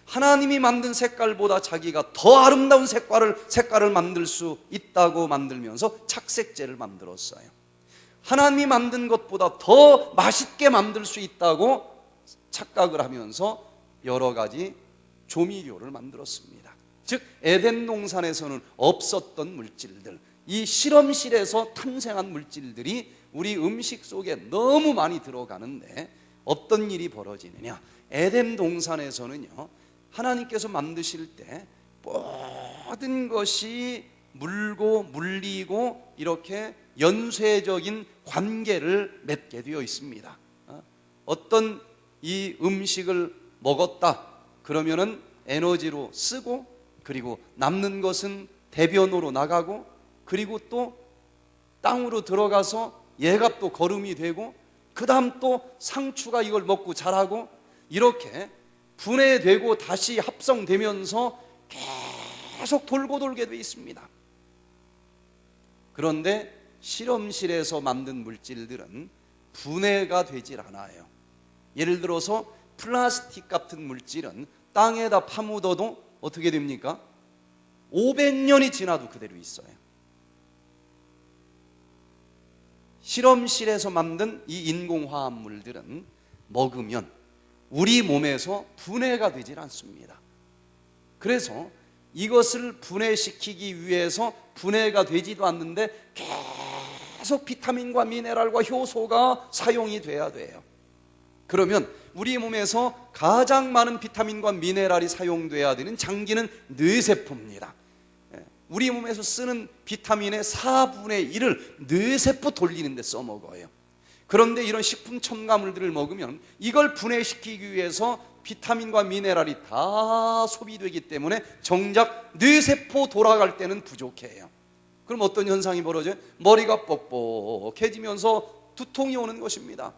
하나님이 만든 색깔보다 자기가 더 아름다운 색깔을 만들 수 있다고 만들면서 착색제를 만들었어요. 하나님이 만든 것보다 더 맛있게 만들 수 있다고 착각을 하면서 여러 가지 조미료를 만들었습니다. 즉 에덴 동산에서는 없었던 물질들, 이 실험실에서 탄생한 물질들이 우리 음식 속에 너무 많이 들어가는데 어떤 일이 벌어지느냐. 에덴 동산에서는요, 하나님께서 만드실 때 모든 것이 물고 물리고 이렇게 연쇄적인 관계를 맺게 되어 있습니다. 어떤 이 음식을 먹었다 그러면은 에너지로 쓰고, 그리고 남는 것은 대변으로 나가고, 그리고 또 땅으로 들어가서 얘가 또 거름이 되고, 그 다음 또 상추가 이걸 먹고 자라고, 이렇게 분해되고 다시 합성되면서 계속 돌고 돌게 되어 있습니다. 그런데 실험실에서 만든 물질들은 분해가 되질 않아요. 예를 들어서 플라스틱 같은 물질은 땅에다 파묻어도 어떻게 됩니까? 500년이 지나도 그대로 있어요. 실험실에서 만든 이 인공화합물들은 먹으면 우리 몸에서 분해가 되질 않습니다. 그래서 이것을 분해시키기 위해서 분해가 되지도 않는데 계속 비타민과 미네랄과 효소가 사용이 돼야 돼요. 그러면 우리 몸에서 가장 많은 비타민과 미네랄이 사용돼야 되는 장기는 뇌세포입니다. 우리 몸에서 쓰는 비타민의 4분의 1을 뇌세포 돌리는 데 써먹어요. 그런데 이런 식품 첨가물들을 먹으면 이걸 분해시키기 위해서 비타민과 미네랄이 다 소비되기 때문에 정작 뇌세포 돌아갈 때는 부족해요. 그럼 어떤 현상이 벌어져요? 머리가 뻑뻑해지면서 두통이 오는 것입니다.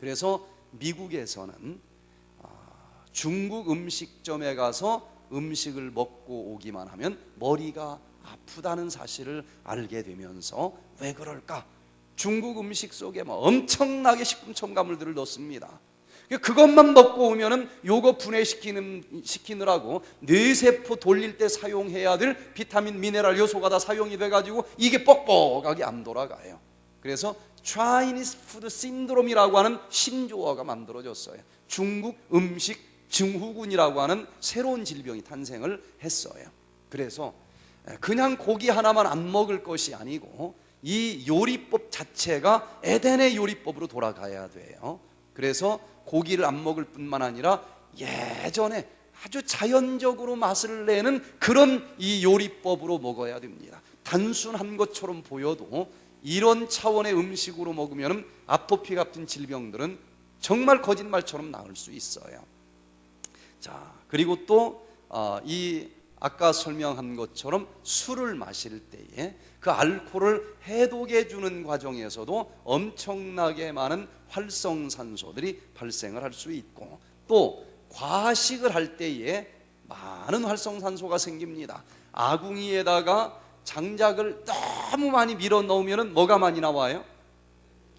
그래서 미국에서는 중국 음식점에 가서 음식을 먹고 오기만 하면 머리가 아프다는 사실을 알게 되면서 왜 그럴까? 중국 음식 속에 엄청나게 식품 첨가물들을 넣습니다. 그것만 먹고 오면은 요거 분해시키느라고 뇌세포 돌릴 때 사용해야 될 비타민, 미네랄, 요소가 다 사용이 돼가지고 이게 뻑뻑하게 안 돌아가요. 그래서 차이니스 푸드 신드롬이라고 하는 신조어가 만들어졌어요. 중국 음식 증후군이라고 하는 새로운 질병이 탄생을 했어요. 그래서 그냥 고기 하나만 안 먹을 것이 아니고 이 요리법 자체가 에덴의 요리법으로 돌아가야 돼요. 그래서 고기를 안 먹을 뿐만 아니라 예전에 아주 자연적으로 맛을 내는 그런 이 요리법으로 먹어야 됩니다. 단순한 것처럼 보여도 이런 차원의 음식으로 먹으면 아토피 같은 질병들은 정말 거짓말처럼 나을 수 있어요. 자, 그리고 또 이 아까 설명한 것처럼 술을 마실 때에 그 알코올을 해독해 주는 과정에서도 엄청나게 많은 활성산소들이 발생을 할 수 있고, 또 과식을 할 때에 많은 활성산소가 생깁니다. 아궁이에다가 장작을 너무 많이 밀어 넣으면 뭐가 많이 나와요?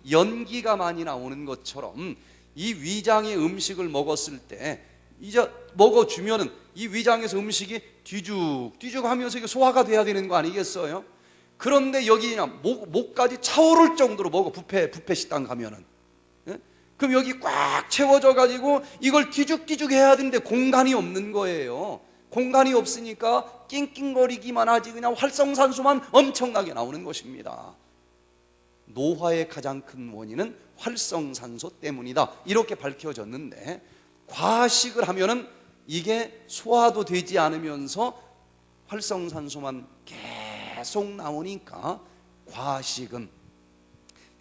연기가 많이 나오는 것처럼 이 위장의 음식을 먹었을 때 이제 먹어주면은 이 위장에서 음식이 뒤죽뒤죽 하면서 이게 소화가 돼야 되는 거 아니겠어요? 그런데 여기 그냥 목까지 차오를 정도로 먹어. 뷔페 식당 가면은, 예? 그럼 여기 꽉 채워져 가지고 이걸 뒤죽뒤죽 해야 되는데 공간이 없는 거예요. 공간이 없으니까 낑낑거리기만 하지 그냥 활성산소만 엄청나게 나오는 것입니다. 노화의 가장 큰 원인은 활성산소 때문이다, 이렇게 밝혀졌는데, 과식을 하면은 이게 소화도 되지 않으면서 활성산소만 계속 나오니까 과식은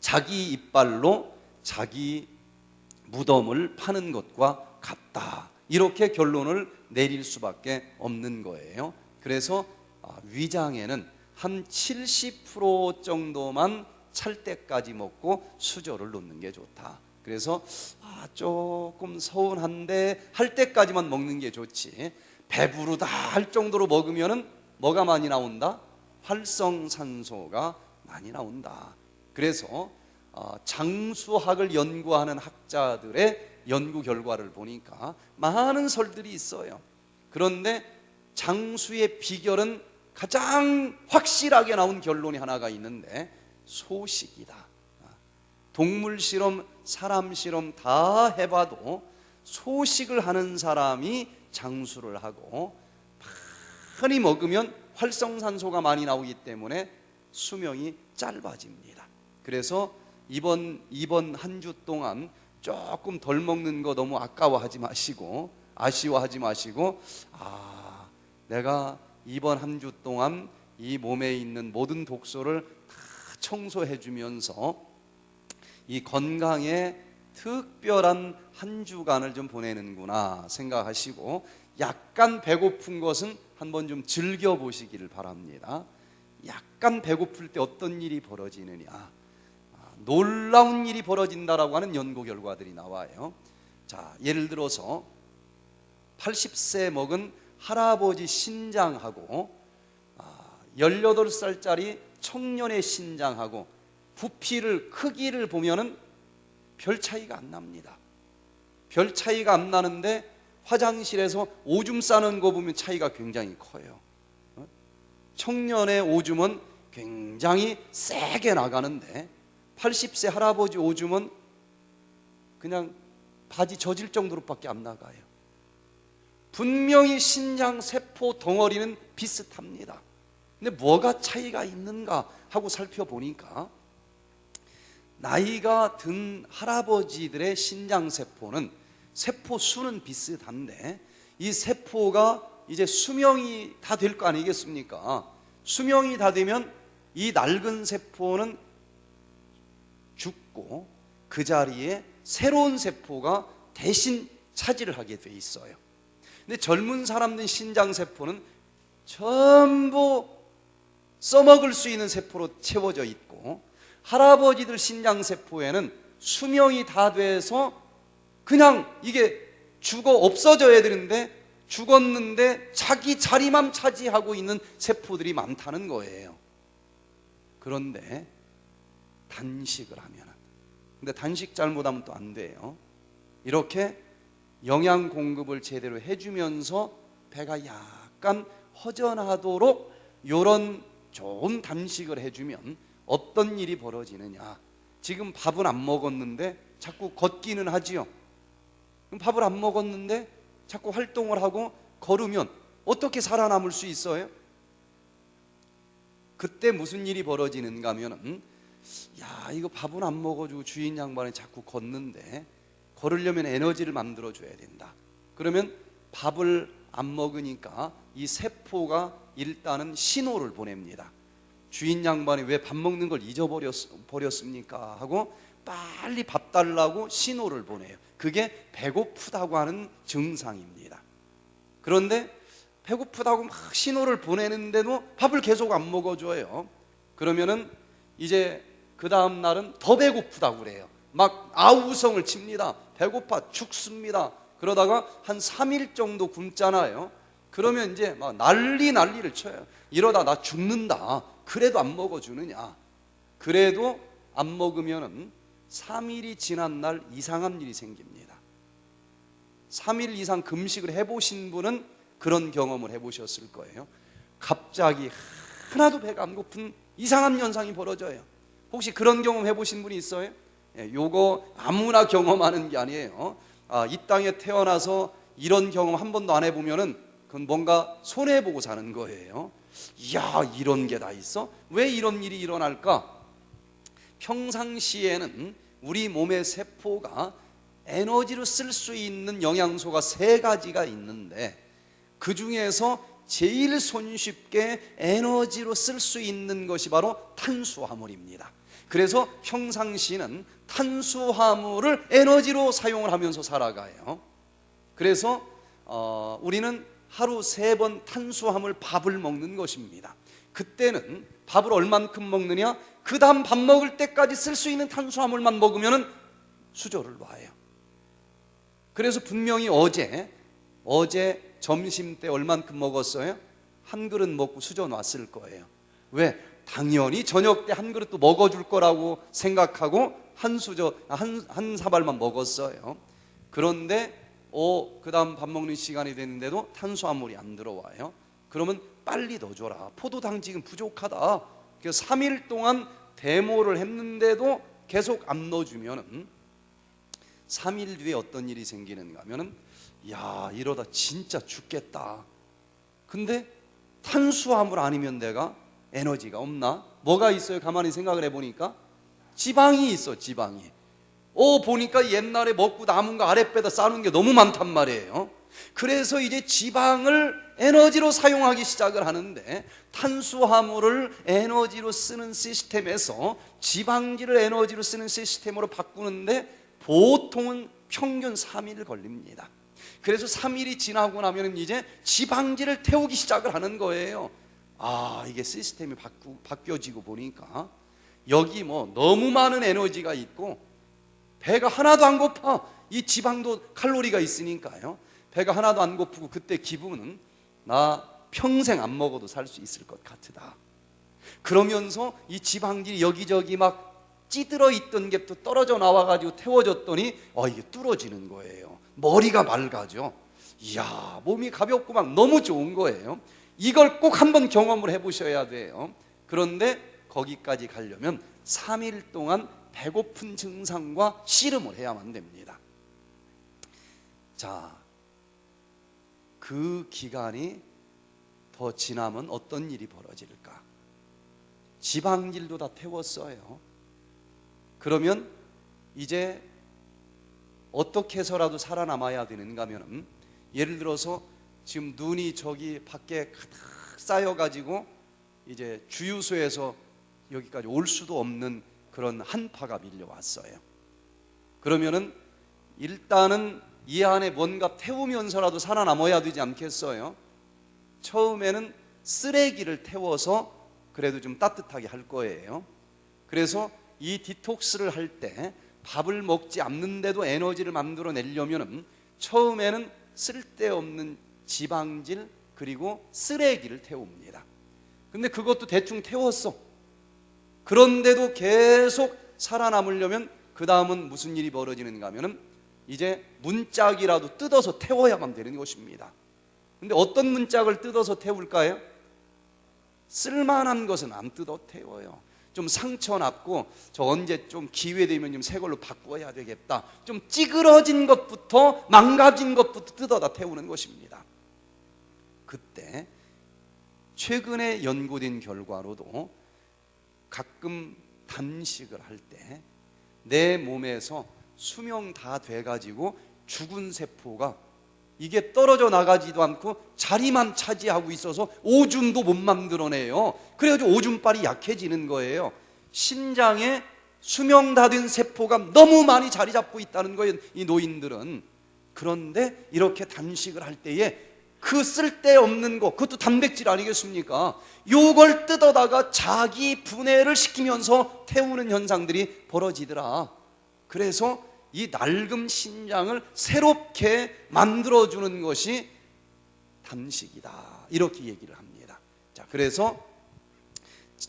자기 이빨로 자기 무덤을 파는 것과 같다, 이렇게 결론을 내릴 수밖에 없는 거예요. 그래서 위장에는 한 70% 정도만 찰 때까지 먹고 수저를 놓는 게 좋다. 그래서 조금 서운한데 할 때까지만 먹는 게 좋지, 배부르다 할 정도로 먹으면은 뭐가 많이 나온다? 활성산소가 많이 나온다. 그래서 장수학을 연구하는 학자들의 연구 결과를 보니까 많은 설들이 있어요. 그런데 장수의 비결은 가장 확실하게 나온 결론이 하나가 있는데 소식이다. 동물 실험, 사람 실험 다 해봐도 소식을 하는 사람이 장수를 하고 많이 먹으면 활성산소가 많이 나오기 때문에 수명이 짧아집니다. 그래서 이번 한 주 동안 조금 덜 먹는 거 너무 아쉬워하지 마시고 내가 이번 한 주 동안 이 몸에 있는 모든 독소를 다 청소해 주면서 이 건강에 특별한 한 주간을 좀 보내는구나 생각하시고, 약간 배고픈 것은 한번 좀 즐겨보시기를 바랍니다. 약간 배고플 때 어떤 일이 벌어지느냐, 놀라운 일이 벌어진다라고 하는 연구 결과들이 나와요. 자, 예를 들어서 80세 먹은 할아버지 신장하고 18살짜리 청년의 신장하고 부피를, 크기를 보면은 별 차이가 안 납니다. 별 차이가 안 나는데 화장실에서 오줌 싸는 거 보면 차이가 굉장히 커요. 청년의 오줌은 굉장히 세게 나가는데 80세 할아버지 오줌은 그냥 바지 젖을 정도로밖에 안 나가요. 분명히 신장 세포 덩어리는 비슷합니다. 근데 뭐가 차이가 있는가 하고 살펴보니까 나이가 든 할아버지들의 신장 세포는 세포 수는 비슷한데 이 세포가 이제 수명이 다 될 거 아니겠습니까? 수명이 다 되면 이 낡은 세포는 죽고 그 자리에 새로운 세포가 대신 차지를 하게 돼 있어요. 근데 젊은 사람들 신장 세포는 전부 써먹을 수 있는 세포로 채워져 있고, 할아버지들 신장 세포에는 수명이 다 돼서 그냥 이게 죽어 없어져야 되는데 죽었는데 자기 자리만 차지하고 있는 세포들이 많다는 거예요. 그런데 단식을 하면, 근데 단식 잘못하면 또 안 돼요. 이렇게 영양 공급을 제대로 해주면서 배가 약간 허전하도록 이런 좋은 단식을 해주면 어떤 일이 벌어지느냐. 지금 밥은 안 먹었는데 자꾸 걷기는 하지요. 그럼 밥을 안 먹었는데 자꾸 활동을 하고 걸으면 어떻게 살아남을 수 있어요? 그때 무슨 일이 벌어지는가 하면은, 이거 밥은 안 먹어주고 주인 양반이 자꾸 걷는데 걸으려면 에너지를 만들어줘야 된다. 그러면 밥을 안 먹으니까 이 세포가 일단은 신호를 보냅니다. 주인 양반이 왜 밥 먹는 걸 잊어버렸습니까? 하고 빨리 밥 달라고 신호를 보내요. 그게 배고프다고 하는 증상입니다. 그런데 배고프다고 막 신호를 보내는데도 밥을 계속 안 먹어줘요. 그러면은 이제 그 다음 날은 더 배고프다고 그래요. 막 아우성을 칩니다. 배고파 죽습니다. 그러다가 한 3일 정도 굶잖아요. 그러면 이제 막 난리를 쳐요. 이러다 나 죽는다. 그래도 안 먹어주느냐. 그래도 안 먹으면은 3일이 지난 날 이상한 일이 생깁니다. 3일 이상 금식을 해보신 분은 그런 경험을 해보셨을 거예요. 갑자기 하나도 배가 안 고픈 이상한 현상이 벌어져요. 혹시 그런 경험 해보신 분이 있어요? 요거 아무나 경험하는 게 아니에요. 이 땅에 태어나서 이런 경험 한 번도 안 해보면은 그건 뭔가 손해보고 사는 거예요. 이야, 이런 게 다 있어? 왜 이런 일이 일어날까? 평상시에는 우리 몸의 세포가 에너지로 쓸 수 있는 영양소가 3가지가 있는데, 그 중에서 제일 손쉽게 에너지로 쓸 수 있는 것이 바로 탄수화물입니다. 그래서 평상시는 탄수화물을 에너지로 사용을 하면서 살아가요. 그래서 우리는 하루 3번 탄수화물 밥을 먹는 것입니다. 그때는 밥을 얼만큼 먹느냐? 그 다음 밥 먹을 때까지 쓸 수 있는 탄수화물만 먹으면 수저를 놔요. 그래서 분명히 어제 점심 때 얼만큼 먹었어요? 한 그릇 먹고 수저 놨을 거예요. 왜? 당연히 저녁 때 한 그릇 또 먹어줄 거라고 생각하고 한 사발만 먹었어요. 그런데 그 다음 밥 먹는 시간이 됐는데도 탄수화물이 안 들어와요. 그러면 빨리 넣어줘라. 포도당 지금 부족하다. 그래서 3일 동안 데모를 했는데도 계속 안 넣어주면 3일 뒤에 어떤 일이 생기는가 하면은, 야, 이러다 진짜 죽겠다. 근데 탄수화물 아니면 내가 에너지가 없나? 뭐가 있어요? 가만히 생각을 해보니까 지방이 있어. 지방이. 보니까 옛날에 먹고 남은 거 아랫배다 싸는 게 너무 많단 말이에요. 그래서 이제 지방을 에너지로 사용하기 시작을 하는데, 탄수화물을 에너지로 쓰는 시스템에서 지방질을 에너지로 쓰는 시스템으로 바꾸는데 보통은 평균 3일 걸립니다. 그래서 3일이 지나고 나면 이제 지방질을 태우기 시작을 하는 거예요. 이게 시스템이 바뀌어지고 보니까 여기 너무 많은 에너지가 있고 배가 하나도 안 고파. 이 지방도 칼로리가 있으니까요. 배가 하나도 안 고프고 그때 기분은 나 평생 안 먹어도 살 수 있을 것 같다. 그러면서 이 지방질이 여기저기 막 찌들어 있던 게 또 떨어져 나와가지고 태워졌더니 이게 뚫어지는 거예요. 머리가 맑아져. 이야, 몸이 가볍고 막 너무 좋은 거예요. 이걸 꼭 한번 경험을 해보셔야 돼요. 그런데 거기까지 가려면 3일 동안 배고픈 증상과 씨름을 해야만 됩니다. 자, 그 기간이 더 지나면 어떤 일이 벌어질까? 지방질도 다 태웠어요. 그러면 이제 어떻게 해서라도 살아남아야 되는가 하면, 예를 들어서 지금 눈이 저기 밖에 가득 쌓여가지고 이제 주유소에서 여기까지 올 수도 없는 그런 한파가 밀려왔어요. 그러면은 일단은 이 안에 뭔가 태우면서라도 살아남아야 되지 않겠어요? 처음에는 쓰레기를 태워서 그래도 좀 따뜻하게 할 거예요. 그래서 이 디톡스를 할 때 밥을 먹지 않는데도 에너지를 만들어내려면 처음에는 쓸데없는 지방질 그리고 쓰레기를 태웁니다. 근데 그것도 대충 태웠어. 그런데도 계속 살아남으려면 그 다음은 무슨 일이 벌어지는가 하면은 이제 문짝이라도 뜯어서 태워야만 되는 것입니다. 근데 어떤 문짝을 뜯어서 태울까요? 쓸만한 것은 안 뜯어 태워요. 좀 상처 났고 저 언제 좀 기회 되면 좀 새 걸로 바꿔야 되겠다. 좀 찌그러진 것부터 망가진 것부터 뜯어다 태우는 것입니다. 그때 최근에 연구된 결과로도 가끔 단식을 할 때 내 몸에서 수명 다 돼가지고 죽은 세포가 이게 떨어져 나가지도 않고 자리만 차지하고 있어서 오줌도 못 만들어내요. 그래가지고 오줌빨이 약해지는 거예요. 신장에 수명 다 된 세포가 너무 많이 자리 잡고 있다는 거예요, 이 노인들은. 그런데 이렇게 단식을 할 때에 그 쓸데없는 거, 그것도 단백질 아니겠습니까? 요걸 뜯어다가 자기 분해를 시키면서 태우는 현상들이 벌어지더라. 그래서 이 낡은 신장을 새롭게 만들어주는 것이 단식이다, 이렇게 얘기를 합니다. 자, 그래서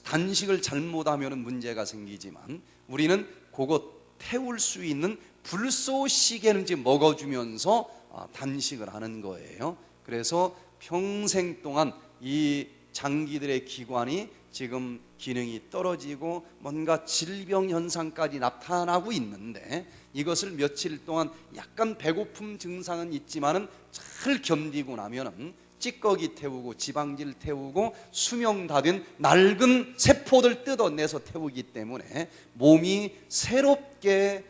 단식을 잘못하면 문제가 생기지만 우리는 그것 태울 수 있는 불쏘시개는 이제 먹어주면서 단식을 하는 거예요. 그래서 평생 동안 이 장기들의 기관이 지금 기능이 떨어지고 뭔가 질병 현상까지 나타나고 있는데, 이것을 며칠 동안 약간 배고픔 증상은 있지만은 잘 견디고 나면은 찌꺼기 태우고 지방질 태우고 수명 다 된 낡은 세포들 뜯어내서 태우기 때문에 몸이 새롭게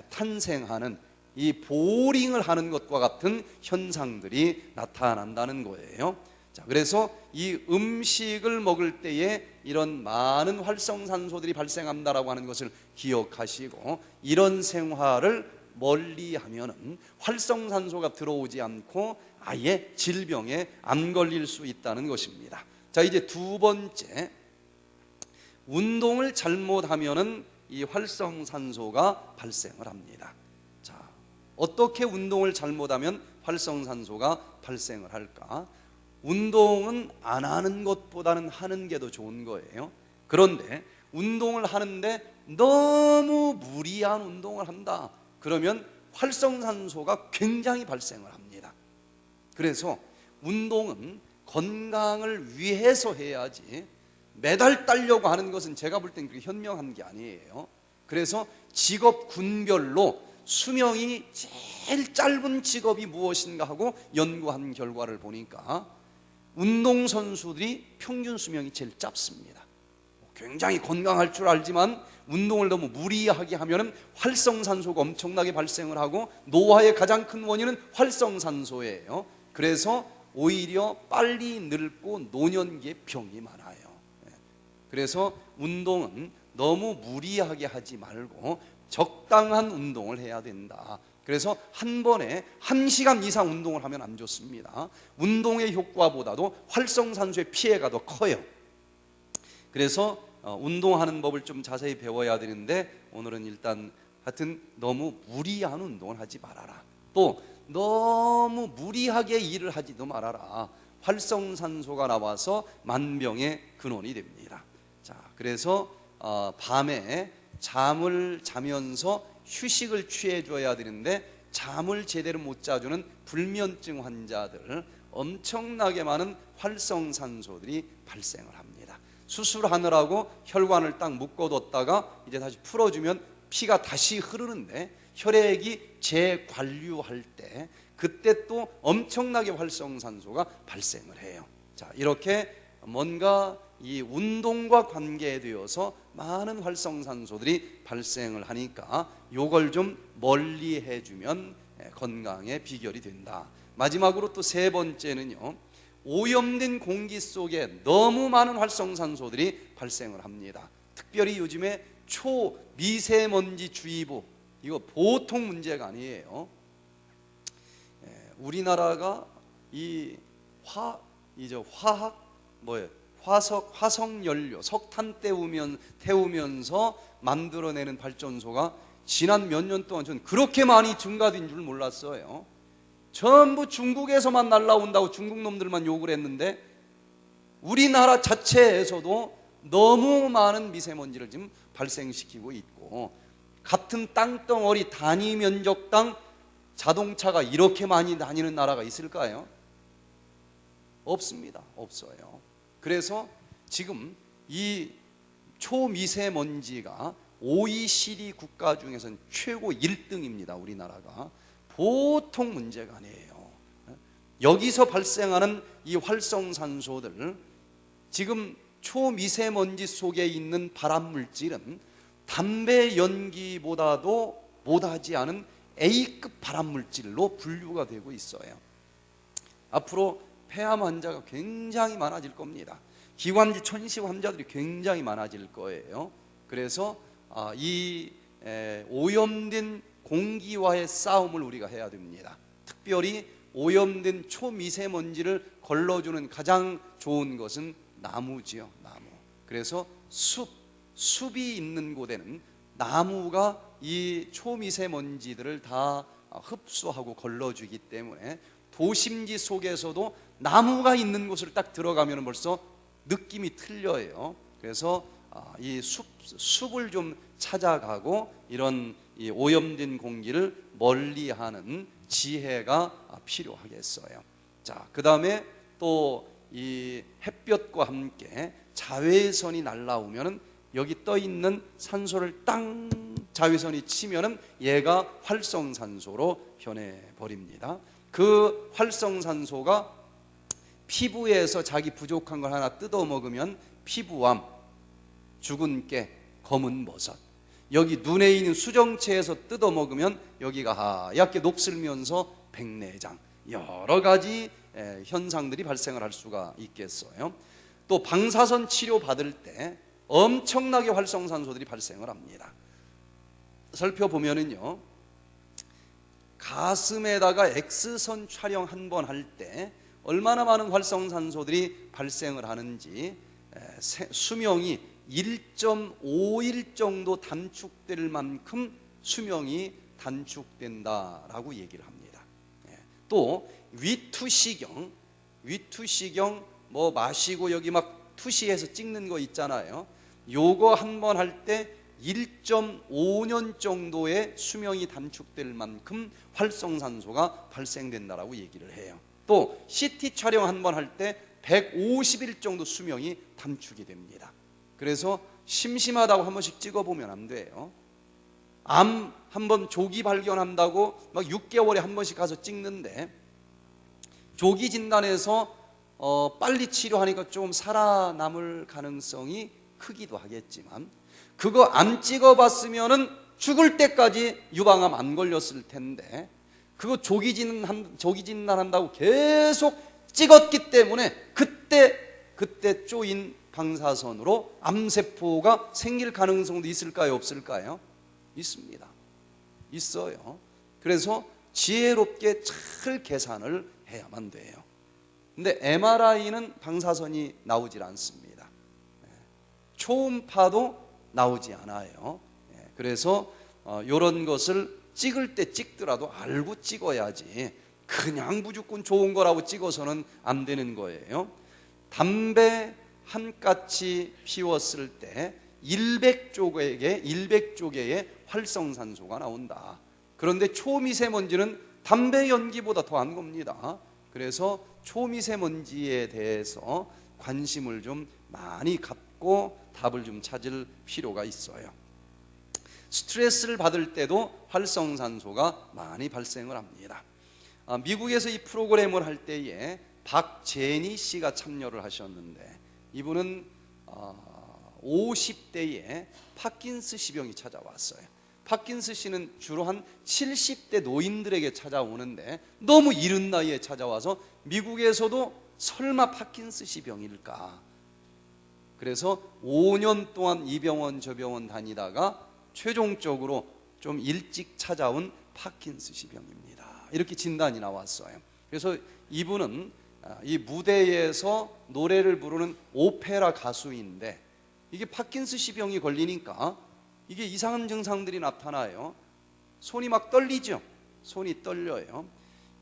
탄생하는, 이 보링을 하는 것과 같은 현상들이 나타난다는 거예요. 자, 그래서 이 음식을 먹을 때에 이런 많은 활성산소들이 발생한다라고 하는 것을 기억하시고, 이런 생활을 멀리하면은 활성산소가 들어오지 않고 아예 질병에 안 걸릴 수 있다는 것입니다. 자, 이제 두 번째, 운동을 잘못하면은 이 활성산소가 발생을 합니다. 자, 어떻게 운동을 잘못하면 활성산소가 발생을 할까? 운동은 안 하는 것보다는 하는 게 더 좋은 거예요. 그런데 운동을 하는데 너무 무리한 운동을 한다, 그러면 활성산소가 굉장히 발생을 합니다. 그래서 운동은 건강을 위해서 해야지 매달 따려고 하는 것은 제가 볼 땐 그렇게 현명한 게 아니에요. 그래서 직업 군별로 수명이 제일 짧은 직업이 무엇인가 하고 연구한 결과를 보니까 운동선수들이 평균 수명이 제일 짧습니다. 굉장히 건강할 줄 알지만 운동을 너무 무리하게 하면 활성산소가 엄청나게 발생을 하고, 노화의 가장 큰 원인은 활성산소예요. 그래서 오히려 빨리 늙고 노년기에 병이 많아요. 그래서 운동은 너무 무리하게 하지 말고 적당한 운동을 해야 된다. 그래서 한 번에 1시간 이상 운동을 하면 안 좋습니다. 운동의 효과보다도 활성산소의 피해가 더 커요. 그래서 운동하는 법을 좀 자세히 배워야 되는데, 오늘은 일단 하여튼 너무 무리한 운동을 하지 말아라. 또 너무 무리하게 일을 하지도 말아라. 활성산소가 나와서 만병의 근원이 됩니다. 자, 그래서 밤에 잠을 자면서 휴식을 취해줘야 되는데, 잠을 제대로 못 자주는 불면증 환자들 엄청나게 많은 활성산소들이 발생을 합니다. 수술하느라고 혈관을 딱 묶어뒀다가 이제 다시 풀어주면 피가 다시 흐르는데, 혈액이 재관류할 때 그때 또 엄청나게 활성산소가 발생을 해요. 자, 이렇게 뭔가 이 운동과 관계되어서 많은 활성산소들이 발생을 하니까 요걸 좀 멀리 해주면 건강의 비결이 된다. 마지막으로 또 세 번째는요, 오염된 공기 속에 너무 많은 활성산소들이 발생을 합니다. 특별히 요즘에 초미세먼지 주의보, 이거 보통 문제가 아니에요. 우리나라가 이 화학 화석연료, 석탄 태우면서 만들어내는 발전소가 지난 몇 년 동안 전 그렇게 많이 증가된 줄 몰랐어요. 전부 중국에서만 날라온다고 중국 놈들만 욕을 했는데, 우리나라 자체에서도 너무 많은 미세먼지를 지금 발생시키고 있고, 같은 땅덩어리 단위 면적당 자동차가 이렇게 많이 다니는 나라가 있을까요? 없습니다. 없어요. 그래서 지금 이 초미세먼지가 OECD 국가 중에서는 최고 1등입니다. 우리나라가. 보통 문제가 아니에요. 여기서 발생하는 이 활성산소들, 지금 초미세먼지 속에 있는 발암물질은 담배 연기보다도 못하지 않은 A급 발암물질로 분류가 되고 있어요. 앞으로 폐암 환자가 굉장히 많아질 겁니다. 기관지 천식 환자들이 굉장히 많아질 거예요. 그래서 이 오염된 공기와의 싸움을 우리가 해야 됩니다. 특별히 오염된 초미세먼지를 걸러주는 가장 좋은 것은 나무지요. 나무. 그래서 숲이 있는 곳에는 나무가 이 초미세먼지들을 다 흡수하고 걸러주기 때문에 도심지 속에서도 나무가 있는 곳을 딱 들어가면 벌써 느낌이 틀려요. 그래서 이 숲을 좀 찾아가고 이런 이 오염된 공기를 멀리하는 지혜가 필요하겠어요. 자, 그 다음에 또 이 햇볕과 함께 자외선이 날라오면은 여기 떠 있는 산소를 땅 자외선이 치면은 얘가 활성산소로 변해 버립니다. 그 활성산소가 피부에서 자기 부족한 걸 하나 뜯어 먹으면 피부암, 죽은 깨, 검은 버섯, 여기 눈에 있는 수정체에서 뜯어 먹으면 여기가 하얗게 녹슬면서 백내장, 여러 가지 현상들이 발생을 할 수가 있겠어요. 또 방사선 치료 받을 때 엄청나게 활성산소들이 발생을 합니다. 살펴보면은요, 가슴에다가 X선 촬영 한 번 할 때 얼마나 많은 활성산소들이 발생을 하는지, 수명이 1.5일 정도 단축될 만큼 수명이 단축된다라고 얘기를 합니다. 또 위투시경 뭐 마시고 여기 막 투시해서 찍는 거 있잖아요. 요거 한 번 할 때 1.5년 정도의 수명이 단축될 만큼 활성산소가 발생된다라고 얘기를 해요. 또 CT 촬영 한 번 할 때 150일 정도 수명이 단축이 됩니다. 그래서 심심하다고 한 번씩 찍어보면 안 돼요. 암 한 번 조기 발견한다고 막 6개월에 한 번씩 가서 찍는데, 조기 진단에서 빨리 치료하니까 좀 살아남을 가능성이 크기도 하겠지만, 그거 안 찍어봤으면은 죽을 때까지 유방암 안 걸렸을 텐데, 그거 조기 진단한다고 계속 찍었기 때문에 그때 쪼인 방사선으로 암세포가 생길 가능성도 있을까요? 없을까요? 있습니다. 있어요. 그래서 지혜롭게 잘 계산을 해야만 돼요. 근데 MRI는 방사선이 나오질 않습니다. 초음파도 나오지 않아요. 그래서 이런 것을 찍을 때 찍더라도 알고 찍어야지 그냥 무조건 좋은 거라고 찍어서는 안 되는 거예요. 담배 한 까치 피웠을 때 100조개의 활성산소가 나온다. 그런데 초미세먼지는 담배 연기보다 더한 겁니다. 그래서 초미세먼지에 대해서 관심을 좀 많이 갖고 답을 좀 찾을 필요가 있어요. 스트레스를 받을 때도 활성산소가 많이 발생을 합니다. 미국에서 이 프로그램을 할 때에 박제니 씨가 참여를 하셨는데, 이분은 50대에 파킨스氏병이 찾아왔어요. 파킨스씨는 주로 한 70대 노인들에게 찾아오는데 너무 이른 나이에 찾아와서 미국에서도 설마 파킨스씨 병일까? 그래서 5년 동안 이 병원 저 병원 다니다가 최종적으로 좀 일찍 찾아온 파킨스씨 병입니다. 이렇게 진단이 나왔어요. 그래서 이분은 이 무대에서 노래를 부르는 오페라 가수인데, 이게 파킨스씨 병이 걸리니까 이게 이상한 증상들이 나타나요. 손이 막 떨리죠. 손이 떨려요.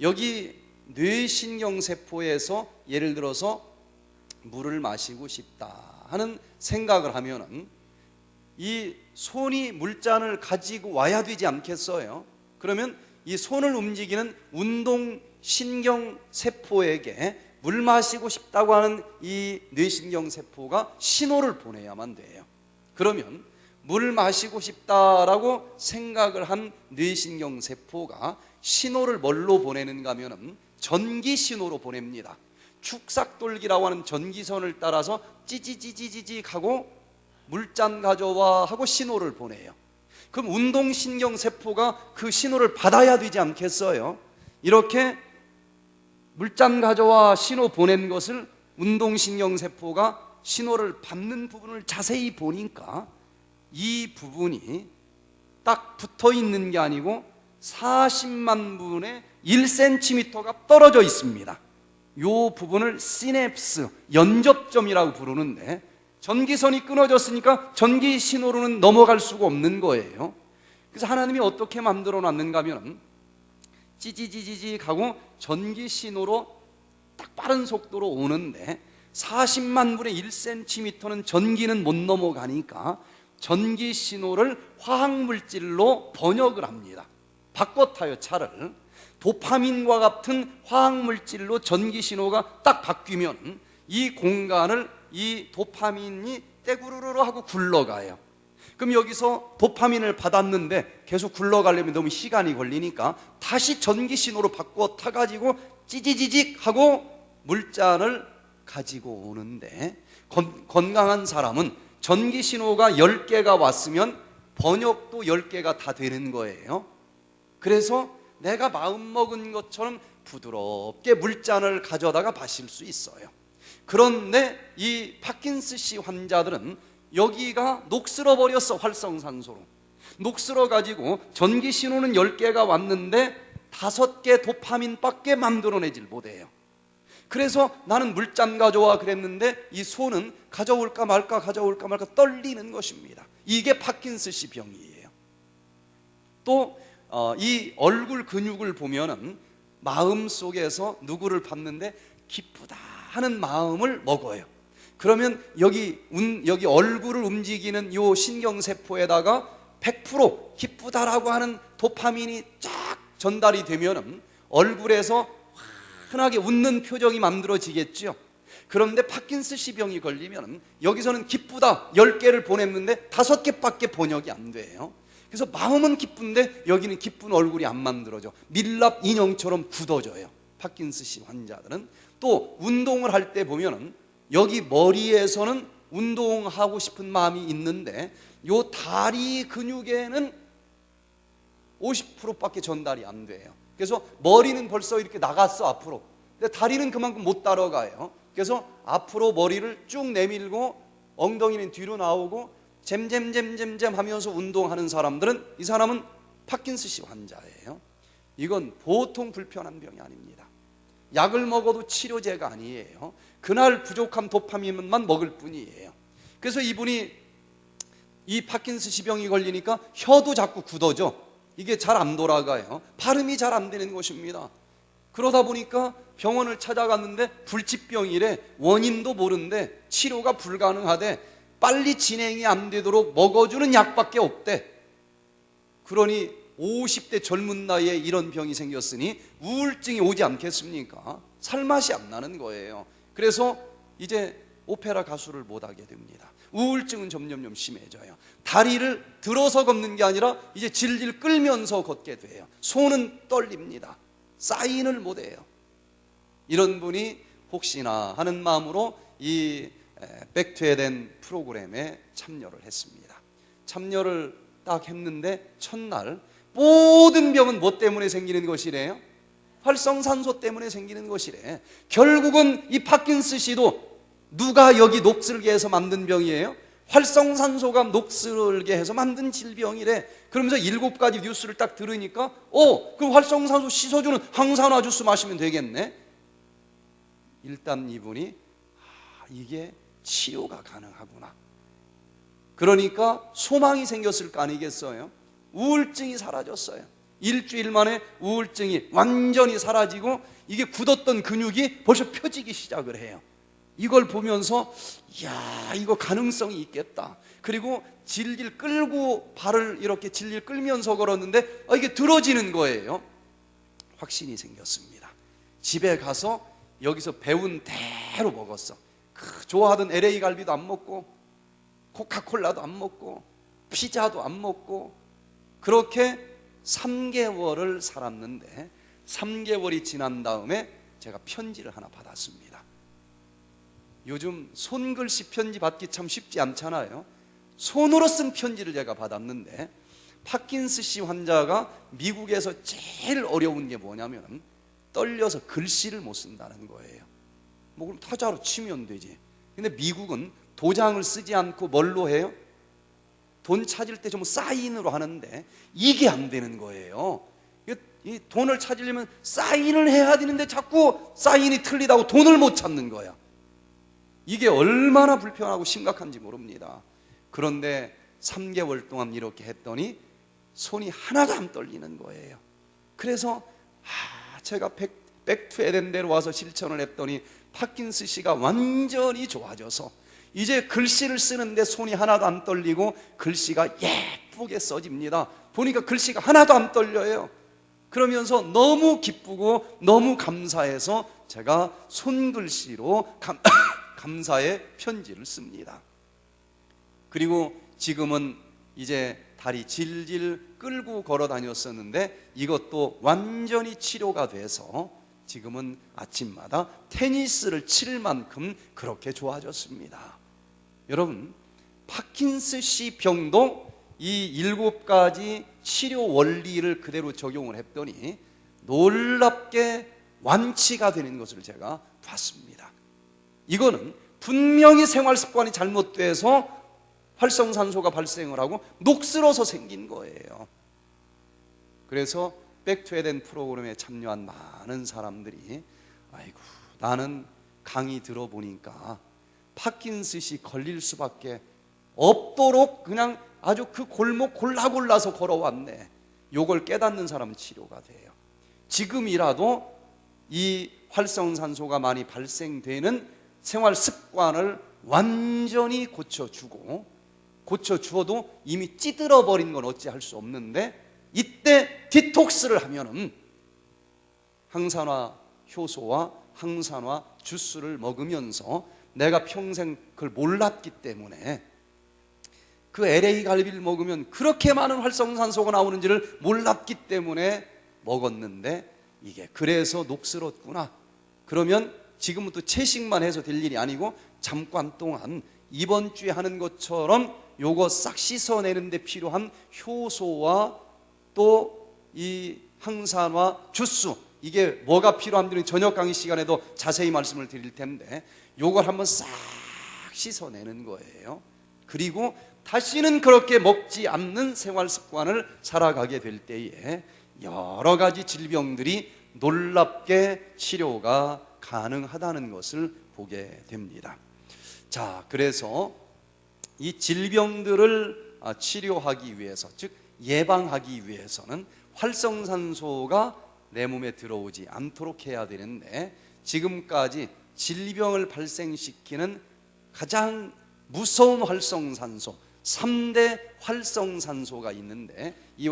여기 뇌신경세포에서 예를 들어서 물을 마시고 싶다 하는 생각을 하면은 이 손이 물잔을 가지고 와야 되지 않겠어요? 그러면 이 손을 움직이는 운동신경세포에게 물 마시고 싶다고 하는 이 뇌신경세포가 신호를 보내야만 돼요. 그러면 물 마시고 싶다라고 생각을 한 뇌신경세포가 신호를 뭘로 보내는가 하면 전기신호로 보냅니다. 축삭돌기라고 하는 전기선을 따라서 찌지지지지지 하고 물잔 가져와 하고 신호를 보내요. 그럼 운동신경세포가 그 신호를 받아야 되지 않겠어요? 이렇게 물잔 가져와 신호 보낸 것을 운동신경세포가 신호를 받는 부분을 자세히 보니까 이 부분이 딱 붙어 있는 게 아니고 40만 분의 1cm가 떨어져 있습니다. 이 부분을 시냅스, 연접점이라고 부르는데, 전기선이 끊어졌으니까 전기 신호로는 넘어갈 수가 없는 거예요. 그래서 하나님이 어떻게 만들어 놨는가 하면 찌지지지직 하고 전기 신호로 딱 빠른 속도로 오는데 40만 분의 1cm는 전기는 못 넘어가니까 전기 신호를 화학물질로 번역을 합니다. 바꿔 타요, 차를. 도파민과 같은 화학물질로 전기 신호가 딱 바뀌면 이 공간을 이 도파민이 떼구르르 하고 굴러가요. 그럼 여기서 도파민을 받았는데 계속 굴러가려면 너무 시간이 걸리니까 다시 전기 신호로 바꿔 타가지고 찌지지직 하고 물잔을 가지고 오는데, 건강한 사람은 전기 신호가 10개가 왔으면 번역도 10개가 다 되는 거예요. 그래서 내가 마음먹은 것처럼 부드럽게 물잔을 가져다가 마실 수 있어요. 그런데 이 파킨스씨 환자들은 여기가 녹슬어 버렸어. 활성산소로 녹슬어 가지고 전기 신호는 10개가 왔는데 5개 도파민밖에 만들어내질 못해요. 그래서 나는 물잔 가져와 그랬는데 이 손은 가져올까 말까 떨리는 것입니다. 이게 파킨스씨 병이에요. 또 이 얼굴 근육을 보면은 마음속에서 누구를 봤는데 기쁘다 하는 마음을 먹어요. 그러면 여기 얼굴을 움직이는 요 신경세포에다가 100% 기쁘다라고 하는 도파민이 쫙 전달이 되면은 얼굴에서 환하게 웃는 표정이 만들어지겠죠. 그런데 파킨스씨 병이 걸리면 여기서는 기쁘다 10개를 보냈는데 5개밖에 번역이 안 돼요. 그래서 마음은 기쁜데 여기는 기쁜 얼굴이 안 만들어져. 밀랍 인형처럼 굳어져요. 파킨스씨 환자들은. 또 운동을 할 때 보면은 여기 머리에서는 운동하고 싶은 마음이 있는데 요 다리 근육에는 50%밖에 전달이 안 돼요. 그래서 머리는 벌써 이렇게 나갔어 앞으로. 근데 다리는 그만큼 못 따라가요. 그래서 앞으로 머리를 쭉 내밀고 엉덩이는 뒤로 나오고 잼잼잼잼잼 하면서 운동하는 사람들은, 이 사람은 파킨스씨 환자예요. 이건 보통 불편한 병이 아닙니다. 약을 먹어도 치료제가 아니에요. 그날 부족한 도파민만 먹을 뿐이에요. 그래서 이분이 이 파킨스씨 병이 걸리니까 혀도 자꾸 굳어져. 이게 잘 안 돌아가요. 발음이 잘 안 되는 것입니다. 그러다 보니까 병원을 찾아갔는데 불치병이래. 원인도 모른대. 치료가 불가능하대. 빨리 진행이 안 되도록 먹어주는 약밖에 없대. 그러니 50대 젊은 나이에 이런 병이 생겼으니 우울증이 오지 않겠습니까? 살맛이 안 나는 거예요. 그래서 이제 오페라 가수를 못하게 됩니다. 우울증은 점점 심해져요. 다리를 들어서 걷는 게 아니라 이제 질질 끌면서 걷게 돼요. 손은 떨립니다. 사인을 못해요. 이런 분이 혹시나 하는 마음으로 이 백투에덴 프로그램에 참여를 했습니다. 참여를 딱 했는데 첫날 모든 병은 뭐 때문에 생기는 것이래요? 활성산소 때문에 생기는 것이래. 결국은 이 파킨스씨도 누가 여기 녹슬게 해서 만든 병이에요? 활성산소가 녹슬게 해서 만든 질병이래. 그러면서 7가지 뉴스를 딱 들으니까 그럼 활성산소 씻어주는 항산화 주스 마시면 되겠네. 일단 이분이 이게 치료가 가능하구나. 그러니까 소망이 생겼을 거 아니겠어요? 우울증이 사라졌어요. 일주일 만에 우울증이 완전히 사라지고 이게 굳었던 근육이 벌써 펴지기 시작을 해요. 이걸 보면서 이야, 이거 가능성이 있겠다. 그리고 질질 끌고 발을 이렇게 질질 끌면서 걸었는데 이게 들어지는 거예요. 확신이 생겼습니다. 집에 가서 여기서 배운 대로 먹었어. 좋아하던 LA 갈비도 안 먹고 코카콜라도 안 먹고 피자도 안 먹고 그렇게 3개월을 살았는데 3개월이 지난 다음에 제가 편지를 하나 받았습니다. 요즘 손글씨 편지 받기 참 쉽지 않잖아요. 손으로 쓴 편지를 제가 받았는데 파킨스씨 환자가 미국에서 제일 어려운 게 뭐냐면 떨려서 글씨를 못 쓴다는 거예요. 뭐 그럼 타자로 치면 되지. 근데 미국은 도장을 쓰지 않고 뭘로 해요? 돈 찾을 때 좀 사인으로 하는데 이게 안 되는 거예요. 이 돈을 찾으려면 사인을 해야 되는데 자꾸 사인이 틀리다고 돈을 못 찾는 거야. 이게 얼마나 불편하고 심각한지 모릅니다. 그런데 3개월 동안 이렇게 했더니 손이 하나도 안 떨리는 거예요. 그래서 제가 백투 에덴대로 와서 실천을 했더니 파킨슨씨가 완전히 좋아져서 이제 글씨를 쓰는데 손이 하나도 안 떨리고 글씨가 예쁘게 써집니다. 보니까 글씨가 하나도 안 떨려요. 그러면서 너무 기쁘고 너무 감사해서 제가 손글씨로 감사의 편지를 씁니다. 그리고 지금은 이제 다리 질질 끌고 걸어 다녔었는데 이것도 완전히 치료가 돼서 지금은 아침마다 테니스를 칠 만큼 그렇게 좋아졌습니다. 여러분, 파킨슨씨 병도 이 7가지 치료 원리를 그대로 적용을 했더니 놀랍게 완치가 되는 것을 제가 봤습니다. 이거는 분명히 생활 습관이 잘못돼서 활성산소가 발생을 하고 녹슬어서 생긴 거예요. 그래서 백투 에덴 프로그램에 참여한 많은 사람들이 아이고, 나는 강의 들어보니까 파킨슨씨 걸릴 수밖에 없도록 그냥 아주 그 골목 골라서 걸어왔네. 요걸 깨닫는 사람은 치료가 돼요. 지금이라도 이 활성산소가 많이 발생되는 생활 습관을 완전히 고쳐주어도 이미 찌들어 버린 건 어찌할 수 없는데 이때 디톡스를 하면은 항산화 효소와 항산화 주스를 먹으면서 내가 평생 그걸 몰랐기 때문에 그 LA 갈비를 먹으면 그렇게 많은 활성산소가 나오는지를 몰랐기 때문에 먹었는데 이게 그래서 녹슬었구나. 그러면 지금부터 채식만 해서 될 일이 아니고 잠깐 동안 이번 주에 하는 것처럼 요거 싹 씻어내는 데 필요한 효소와 또 이 항산화 주스, 이게 뭐가 필요한지는 저녁 강의 시간에도 자세히 말씀을 드릴 텐데 요걸 한번 싹 씻어내는 거예요. 그리고 다시는 그렇게 먹지 않는 생활 습관을 살아가게 될 때에 여러 가지 질병들이 놀랍게 치료가 가능하다는 것을 보게 됩니다. 자, 그래서 이 질병들을 치료하기 위해서, 즉 예방하기 위해서는 활성산소가 내 몸에 들어오지 않도록 해야 되는데 지금까지 질병을 발생시키는 가장 무서운 활성산소 3대 활성산소가 있는데 이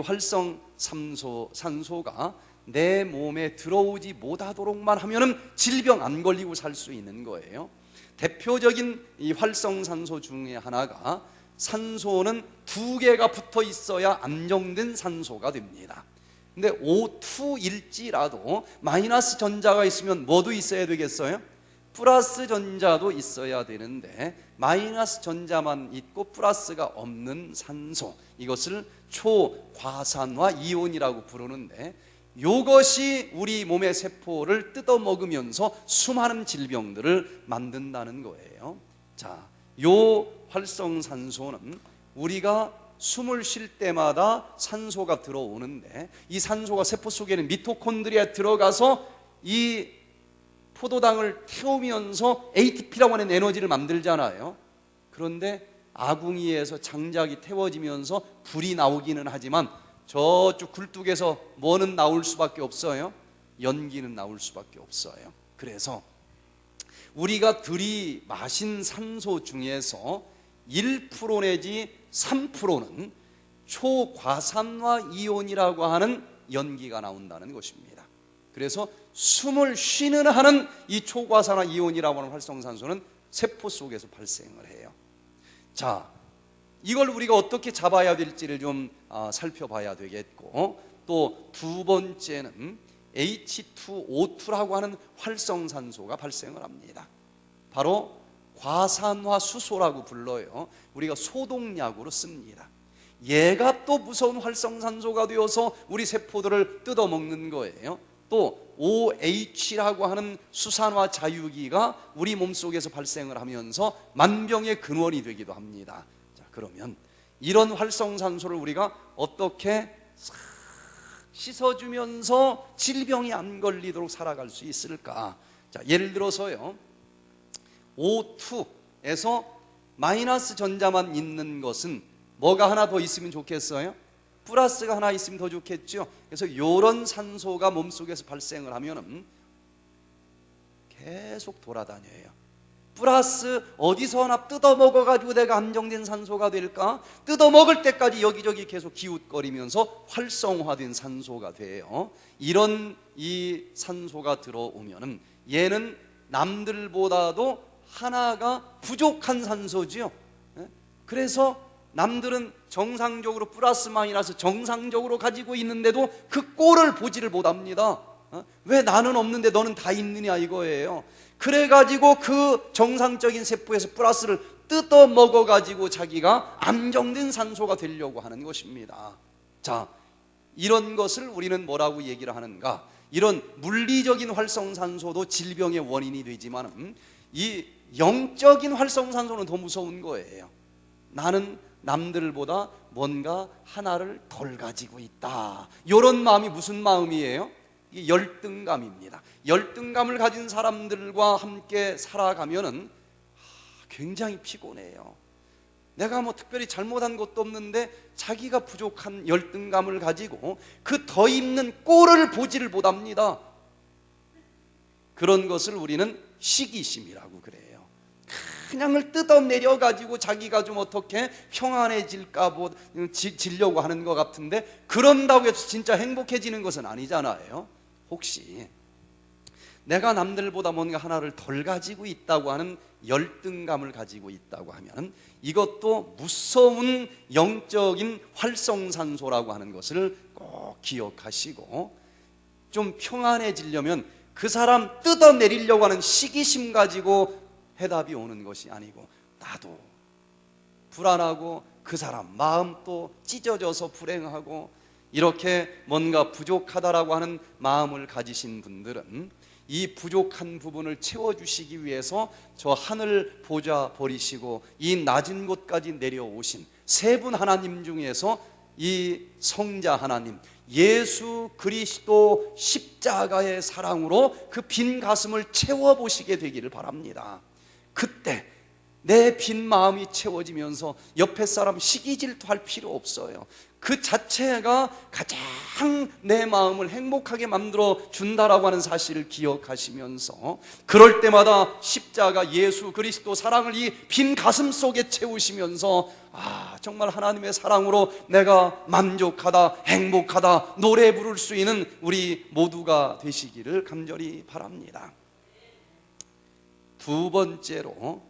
활성산소가 내 몸에 들어오지 못하도록만 하면은 질병 안 걸리고 살 수 있는 거예요. 대표적인 이 활성산소 중에 하나가 산소는 2개가 붙어 있어야 안정된 산소가 됩니다. 근데 O2일지라도 마이너스 전자가 있으면 뭐도 있어야 되겠어요? 플러스 전자도 있어야 되는데 마이너스 전자만 있고 플러스가 없는 산소, 이것을 초과산화 이온이라고 부르는데 이것이 우리 몸의 세포를 뜯어먹으면서 수많은 질병들을 만든다는 거예요. 자, 요 활성산소는 우리가 숨을 쉴 때마다 산소가 들어오는데 이 산소가 세포 속에는 미토콘드리아에 들어가서 이 포도당을 태우면서 ATP라고 하는 에너지를 만들잖아요. 그런데 아궁이에서 장작이 태워지면서 불이 나오기는 하지만 저쪽 굴뚝에서 뭐는 나올 수밖에 없어요? 연기는 나올 수밖에 없어요. 그래서 우리가 들이마신 산소 중에서 1% 내지 3%는 초과산화 이온이라고 하는 연기가 나온다는 것입니다. 그래서 숨을 쉬는 한은 이 초과산화 이온이라고 하는 활성산소는 세포 속에서 발생을 해요. 자, 이걸 우리가 어떻게 잡아야 될지를 좀 살펴봐야 되겠고, 또 두 번째는 H2O2라고 하는 활성산소가 발생을 합니다. 바로 과산화 수소라고 불러요. 우리가 소독약으로 씁니다. 얘가 또 무서운 활성산소가 되어서 우리 세포들을 뜯어먹는 거예요. 또 OH라고 하는 수산화 자유기가 우리 몸속에서 발생을 하면서 만병의 근원이 되기도 합니다. 자, 그러면 이런 활성산소를 우리가 어떻게 싹 씻어주면서 질병이 안 걸리도록 살아갈 수 있을까? 자, 예를 들어서요, O2에서 마이너스 전자만 있는 것은 뭐가 하나 더 있으면 좋겠어요? 플러스가 하나 있으면 더 좋겠죠. 그래서 이런 산소가 몸속에서 발생을 하면은 계속 돌아다녀요. 플러스 어디서 하나 뜯어먹어가지고 내가 안정된 산소가 될까? 뜯어먹을 때까지 여기저기 계속 기웃거리면서 활성화된 산소가 돼요. 이런 이 산소가 들어오면은 얘는 남들보다도 하나가 부족한 산소지요. 그래서 남들은 정상적으로 플러스 마이너스 정상적으로 가지고 있는데도 그 꼴을 보지를 못합니다. 왜 나는 없는데 너는 다 있느냐 이거예요. 그래가지고 그 정상적인 세포에서 플러스를 뜯어 먹어가지고 자기가 안정된 산소가 되려고 하는 것입니다. 자, 이런 것을 우리는 뭐라고 얘기를 하는가? 이런 물리적인 활성산소도 질병의 원인이 되지만 이 영적인 활성산소는 더 무서운 거예요. 나는 남들보다 뭔가 하나를 덜 가지고 있다. 이런 마음이 무슨 마음이에요? 이게 열등감입니다. 열등감을 가진 사람들과 함께 살아가면은 굉장히 피곤해요. 내가 뭐 특별히 잘못한 것도 없는데 자기가 부족한 열등감을 가지고 그 더 있는 꼴을 보지를 못합니다. 그런 것을 우리는 시기심이라고 그래요. 그냥을 뜯어내려 가지고 자기가 좀 어떻게 평안해질까 뭐 지려고 하는 것 같은데, 그런다고 해서 진짜 행복해지는 것은 아니잖아요. 혹시 내가 남들보다 뭔가 하나를 덜 가지고 있다고 하는 열등감을 가지고 있다고 하면 이것도 무서운 영적인 활성산소라고 하는 것을 꼭 기억하시고, 좀 평안해지려면 그 사람 뜯어내리려고 하는 시기심 가지고 해답이 오는 것이 아니고, 나도 불안하고 그 사람 마음도 찢어져서 불행하고 이렇게 뭔가 부족하다라고 하는 마음을 가지신 분들은 이 부족한 부분을 채워주시기 위해서 저 하늘 보좌 버리시고 이 낮은 곳까지 내려오신 세 분 하나님 중에서 이 성자 하나님 예수 그리스도 십자가의 사랑으로 그 빈 가슴을 채워보시게 되기를 바랍니다. 그때 내 빈 마음이 채워지면서 옆에 사람 시기질투할 필요 없어요. 그 자체가 가장 내 마음을 행복하게 만들어 준다라고 하는 사실을 기억하시면서 그럴 때마다 십자가 예수 그리스도 사랑을 이 빈 가슴 속에 채우시면서 정말 하나님의 사랑으로 내가 만족하다, 행복하다, 노래 부를 수 있는 우리 모두가 되시기를 간절히 바랍니다. 두 번째로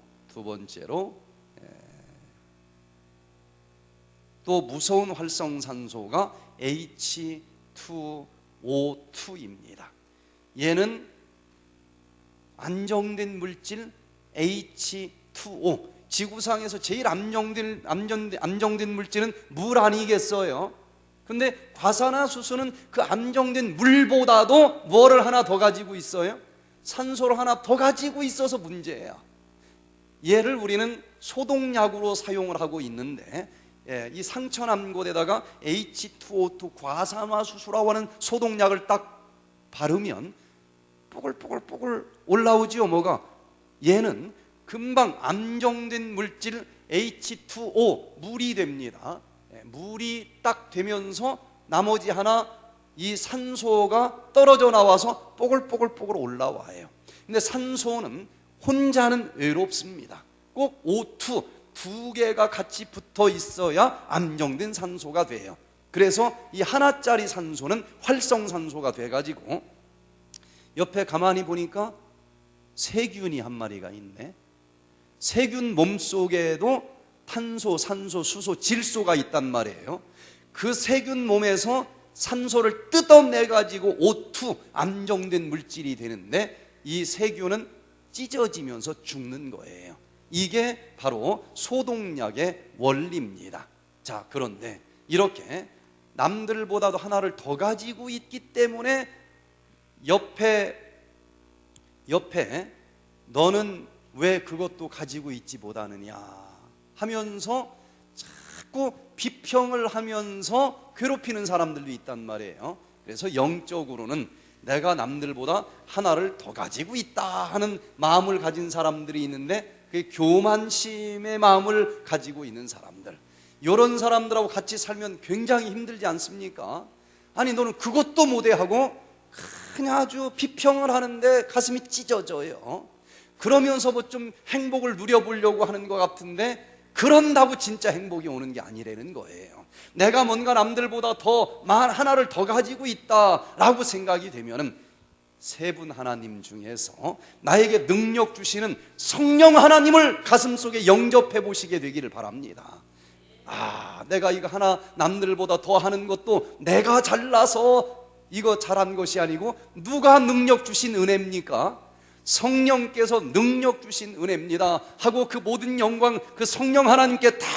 또 무서운 활성산소가 H2O2입니다. 얘는 안정된 물질 H2O, 지구상에서 제일 안정된 물질은 물 아니겠어요? 근데 과산화수소는 그 안정된 물보다도 뭐를 하나 더 가지고 있어요? 산소를 하나 더 가지고 있어서 문제예요. 얘를 우리는 소독약으로 사용을 하고 있는데, 이 상처난 곳에다가 H2O2 과산화수소라고 하는 소독약을 딱 바르면 뽀글뽀글 올라오지요. 뭐가? 얘는 금방 안정된 물질 H2O 물이 됩니다. 물이 딱 되면서 나머지 하나 이 산소가 떨어져 나와서 뽀글뽀글 올라와요. 근데 산소는 혼자는 외롭습니다. 꼭 O2 두 개가 같이 붙어 있어야 안정된 산소가 돼요. 그래서 이 하나짜리 산소는 활성산소가 돼가지고 옆에 가만히 보니까 세균이 한 마리가 있네. 세균 몸속에도 탄소, 산소, 수소, 질소가 있단 말이에요. 그 세균 몸에서 산소를 뜯어내가지고 O2 안정된 물질이 되는데 이 세균은 찢어지면서 죽는 거예요. 이게 바로 소독약의 원리입니다. 자, 그런데 이렇게 남들보다도 하나를 더 가지고 있기 때문에 옆에 너는 왜 그것도 가지고 있지 못하느냐 하면서 자꾸 비평을 하면서 괴롭히는 사람들도 있단 말이에요. 그래서 영적으로는 내가 남들보다 하나를 더 가지고 있다 하는 마음을 가진 사람들이 있는데, 그 교만심의 마음을 가지고 있는 사람들, 이런 사람들하고 같이 살면 굉장히 힘들지 않습니까? 아니 너는 그것도 못해 하고 그냥 아주 비평을 하는데 가슴이 찢어져요. 그러면서 뭐 좀 행복을 누려보려고 하는 것 같은데, 그런다고 진짜 행복이 오는 게 아니라는 거예요. 내가 뭔가 남들보다 하나를 더 가지고 있다라고 생각이 되면은, 세 분 하나님 중에서 나에게 능력 주시는 성령 하나님을 가슴속에 영접해 보시게 되기를 바랍니다. 내가 이거 하나 남들보다 더 하는 것도 내가 잘나서 이거 잘한 것이 아니고 누가 능력 주신 은혜입니까? 성령께서 능력 주신 은혜입니다 하고 그 모든 영광 그 성령 하나님께 다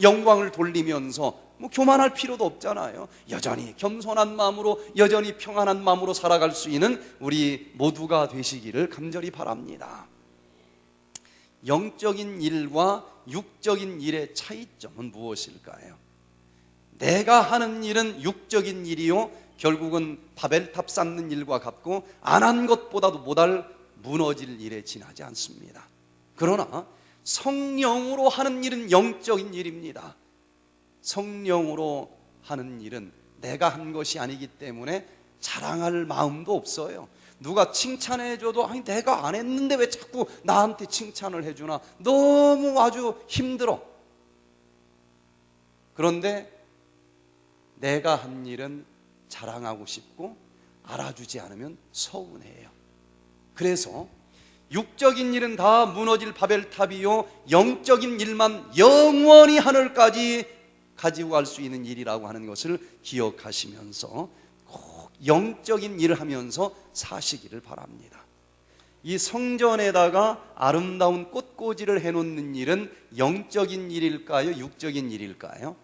영광을 돌리면서 뭐 교만할 필요도 없잖아요. 여전히 겸손한 마음으로, 여전히 평안한 마음으로 살아갈 수 있는 우리 모두가 되시기를 간절히 바랍니다. 영적인 일과 육적인 일의 차이점은 무엇일까요? 내가 하는 일은 육적인 일이요, 결국은 바벨탑 쌓는 일과 같고 안 한 것보다도 못할 무너질 일에 지나지 않습니다. 그러나 성령으로 하는 일은 영적인 일입니다. 성령으로 하는 일은 내가 한 것이 아니기 때문에 자랑할 마음도 없어요. 누가 칭찬해줘도 아니 내가 안 했는데 왜 자꾸 나한테 칭찬을 해주나, 너무 아주 힘들어. 그런데 내가 한 일은 자랑하고 싶고 알아주지 않으면 서운해요. 그래서 육적인 일은 다 무너질 바벨탑이요, 영적인 일만 영원히 하늘까지 가지고 갈 수 있는 일이라고 하는 것을 기억하시면서 꼭 영적인 일을 하면서 사시기를 바랍니다. 이 성전에다가 아름다운 꽃꽂이를 해놓는 일은 영적인 일일까요? 육적인 일일까요?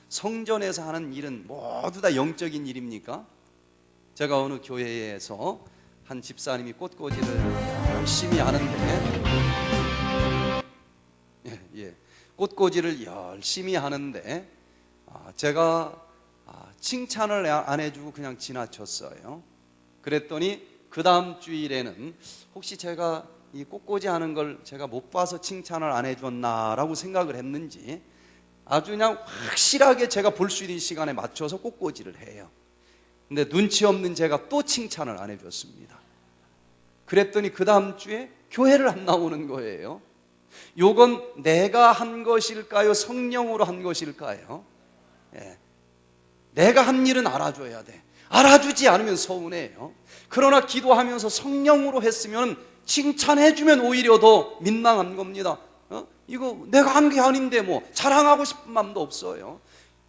성전에서 하는 일은 모두 다 영적인 일입니까? 제가 어느 교회에서 한 집사님이 꽃꽂이를 열심히 하는데, 꽃꽂이를 열심히 하는데 제가 칭찬을 안 해주고 그냥 지나쳤어요. 그랬더니 그 다음 주일에는 혹시 제가 이 꽃꽂이 하는 걸 제가 못 봐서 칭찬을 안 해줬나라고 생각을 했는지 아주 그냥 확실하게 제가 볼 수 있는 시간에 맞춰서 꽃꽂이를 해요. 근데 눈치 없는 제가 또 칭찬을 안 해줬습니다. 그랬더니 그 다음 주에 교회를 안 나오는 거예요. 요건 내가 한 것일까요? 성령으로 한 것일까요? 내가 한 일은 알아줘야 돼. 알아주지 않으면 서운해요. 그러나 기도하면서 성령으로 했으면 칭찬해주면 오히려 더 민망한 겁니다. 이거 내가 한 게 아닌데 뭐 자랑하고 싶은 마음도 없어요.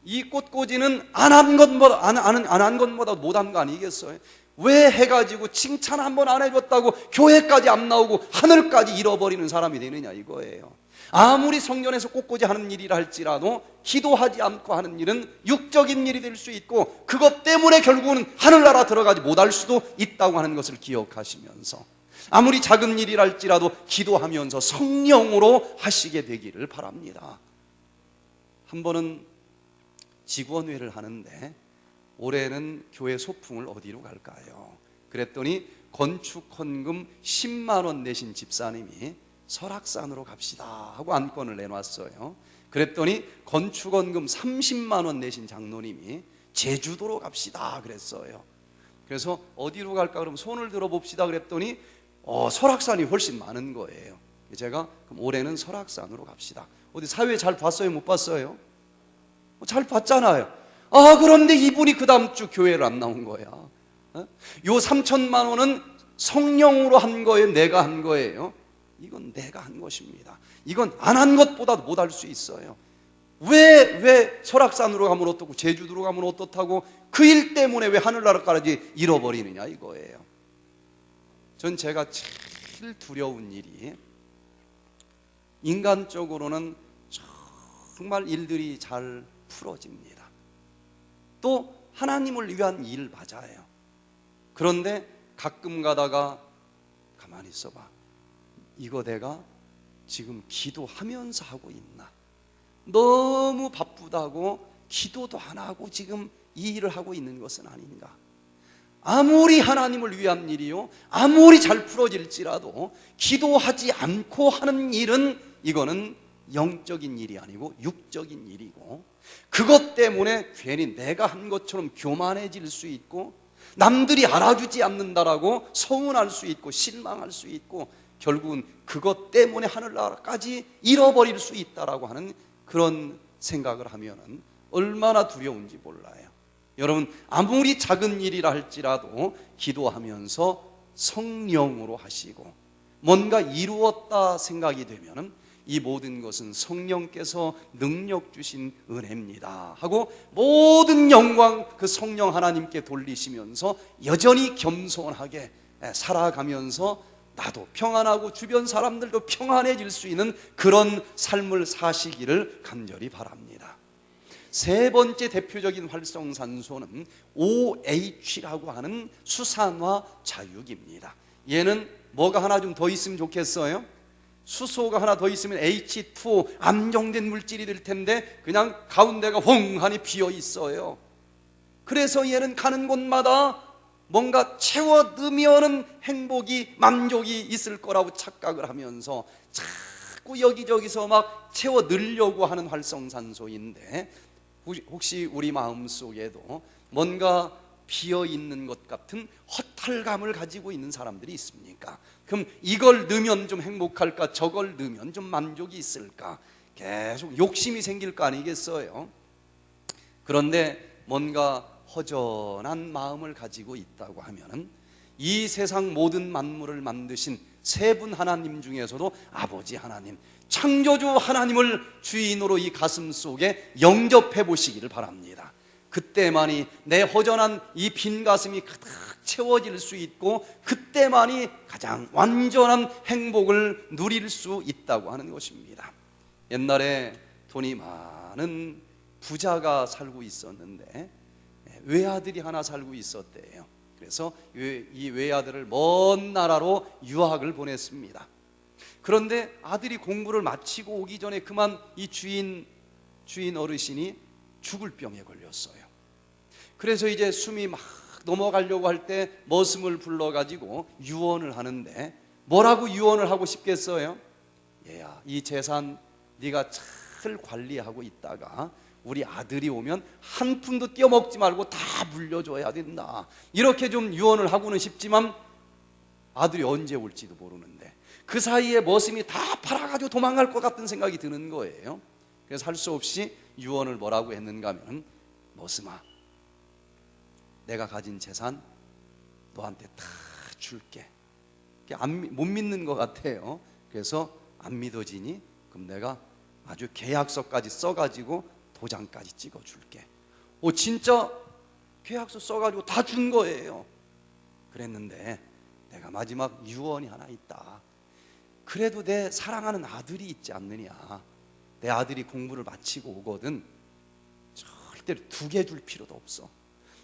이 꽃꽂이는 안 한 것보다 못한 거 아니겠어요? 왜 해가지고 칭찬 한 번 안 해줬다고 교회까지 안 나오고 하늘까지 잃어버리는 사람이 되느냐 이거예요. 아무리 성전에서 꽃꽂이 하는 일이라 할지라도 기도하지 않고 하는 일은 육적인 일이 될 수 있고, 그것 때문에 결국은 하늘나라 들어가지 못할 수도 있다고 하는 것을 기억하시면서, 아무리 작은 일이라 할지라도 기도하면서 성령으로 하시게 되기를 바랍니다. 한 번은 직원회를 하는데 올해는 교회 소풍을 어디로 갈까요? 그랬더니 건축 헌금 10만 원 내신 집사님이 설악산으로 갑시다 하고 안건을 내놨어요. 그랬더니 건축 헌금 30만 원 내신 장로님이 제주도로 갑시다 그랬어요. 그래서 어디로 갈까 그러면 손을 들어봅시다 그랬더니 설악산이 훨씬 많은 거예요. 제가 그럼 올해는 설악산으로 갑시다. 어디 사회 잘 봤어요? 못 봤어요? 잘 봤잖아요. 그런데 이분이 그 다음 주 교회를 안 나온 거야. 요 3천만 원은 성령으로 한 거예요? 내가 한 거예요? 이건 내가 한 것입니다. 이건 안 한 것보다 못할 수 있어요. 왜 설악산으로 가면 어떻고 제주도로 가면 어떻다고 그 일 때문에 왜 하늘나라까지 잃어버리느냐 이거예요. 전 제가 제일 두려운 일이, 인간적으로는 정말 일들이 잘 풀어집니다. 또 하나님을 위한 일 맞아요. 그런데 가끔 가다가 가만히 있어봐, 이거 내가 지금 기도하면서 하고 있나? 너무 바쁘다고 기도도 안 하고 지금 이 일을 하고 있는 것은 아닌가? 아무리 하나님을 위한 일이요, 아무리 잘 풀어질지라도 기도하지 않고 하는 일은 이거는 영적인 일이 아니고 육적인 일이고, 그것 때문에 괜히 내가 한 것처럼 교만해질 수 있고, 남들이 알아주지 않는다라고 서운할 수 있고 실망할 수 있고, 결국은 그것 때문에 하늘나라까지 잃어버릴 수 있다라고 하는 그런 생각을 하면은 얼마나 두려운지 몰라요. 여러분, 아무리 작은 일이라 할지라도 기도하면서 성령으로 하시고 뭔가 이루었다 생각이 되면은 이 모든 것은 성령께서 능력 주신 은혜입니다 하고 모든 영광 그 성령 하나님께 돌리시면서 여전히 겸손하게 살아가면서 나도 평안하고 주변 사람들도 평안해질 수 있는 그런 삶을 사시기를 간절히 바랍니다. 세 번째 대표적인 활성산소는 OH라고 하는 수산화 자육입니다. 얘는 뭐가 하나 좀 더 있으면 좋겠어요? 수소가 하나 더 있으면 H2O, 안정된 물질이 될 텐데 그냥 가운데가 휑하니 비어 있어요. 그래서 얘는 가는 곳마다 뭔가 채워 넣으면 행복이, 만족이 있을 거라고 착각을 하면서 자꾸 여기저기서 막 채워 넣으려고 하는 활성산소인데, 혹시 우리 마음속에도 뭔가 비어있는 것 같은 허탈감을 가지고 있는 사람들이 있습니까? 그럼 이걸 넣으면 좀 행복할까? 저걸 넣으면 좀 만족이 있을까? 계속 욕심이 생길 거 아니겠어요? 그런데 뭔가 허전한 마음을 가지고 있다고 하면은 이 세상 모든 만물을 만드신 세 분 하나님 중에서도 아버지 하나님, 창조주 하나님을 주인으로 이 가슴 속에 영접해 보시기를 바랍니다. 그때만이 내 허전한 이 빈 가슴이 가득 채워질 수 있고, 그때만이 가장 완전한 행복을 누릴 수 있다고 하는 것입니다. 옛날에 돈이 많은 부자가 살고 있었는데 외아들이 하나 살고 있었대요. 그래서 이 외아들을 먼 나라로 유학을 보냈습니다. 그런데 아들이 공부를 마치고 오기 전에 그만 이 주인 어르신이 죽을 병에 걸렸어요. 그래서 이제 숨이 막 넘어가려고 할 때 머슴을 불러가지고 유언을 하는데, 뭐라고 유언을 하고 싶겠어요? 얘야, 이 재산 네가 잘 관리하고 있다가 우리 아들이 오면 한 푼도 떼어먹지 말고 다 물려줘야 된다, 이렇게 좀 유언을 하고는 싶지만 아들이 언제 올지도 모르는데 그 사이에 머슴이 다 팔아가지고 도망갈 것 같은 생각이 드는 거예요. 그래서 할 수 없이 유언을 뭐라고 했는가 하면, 머슴아, 내가 가진 재산 너한테 다 줄게. 못 믿는 것 같아요. 그래서 안 믿어지니 그럼 내가 아주 계약서까지 써가지고 도장까지 찍어줄게. 진짜 계약서 써가지고 다 준 거예요. 그랬는데 내가 마지막 유언이 하나 있다. 그래도 내 사랑하는 아들이 있지 않느냐. 내 아들이 공부를 마치고 오거든. 절대로 2개 줄 필요도 없어.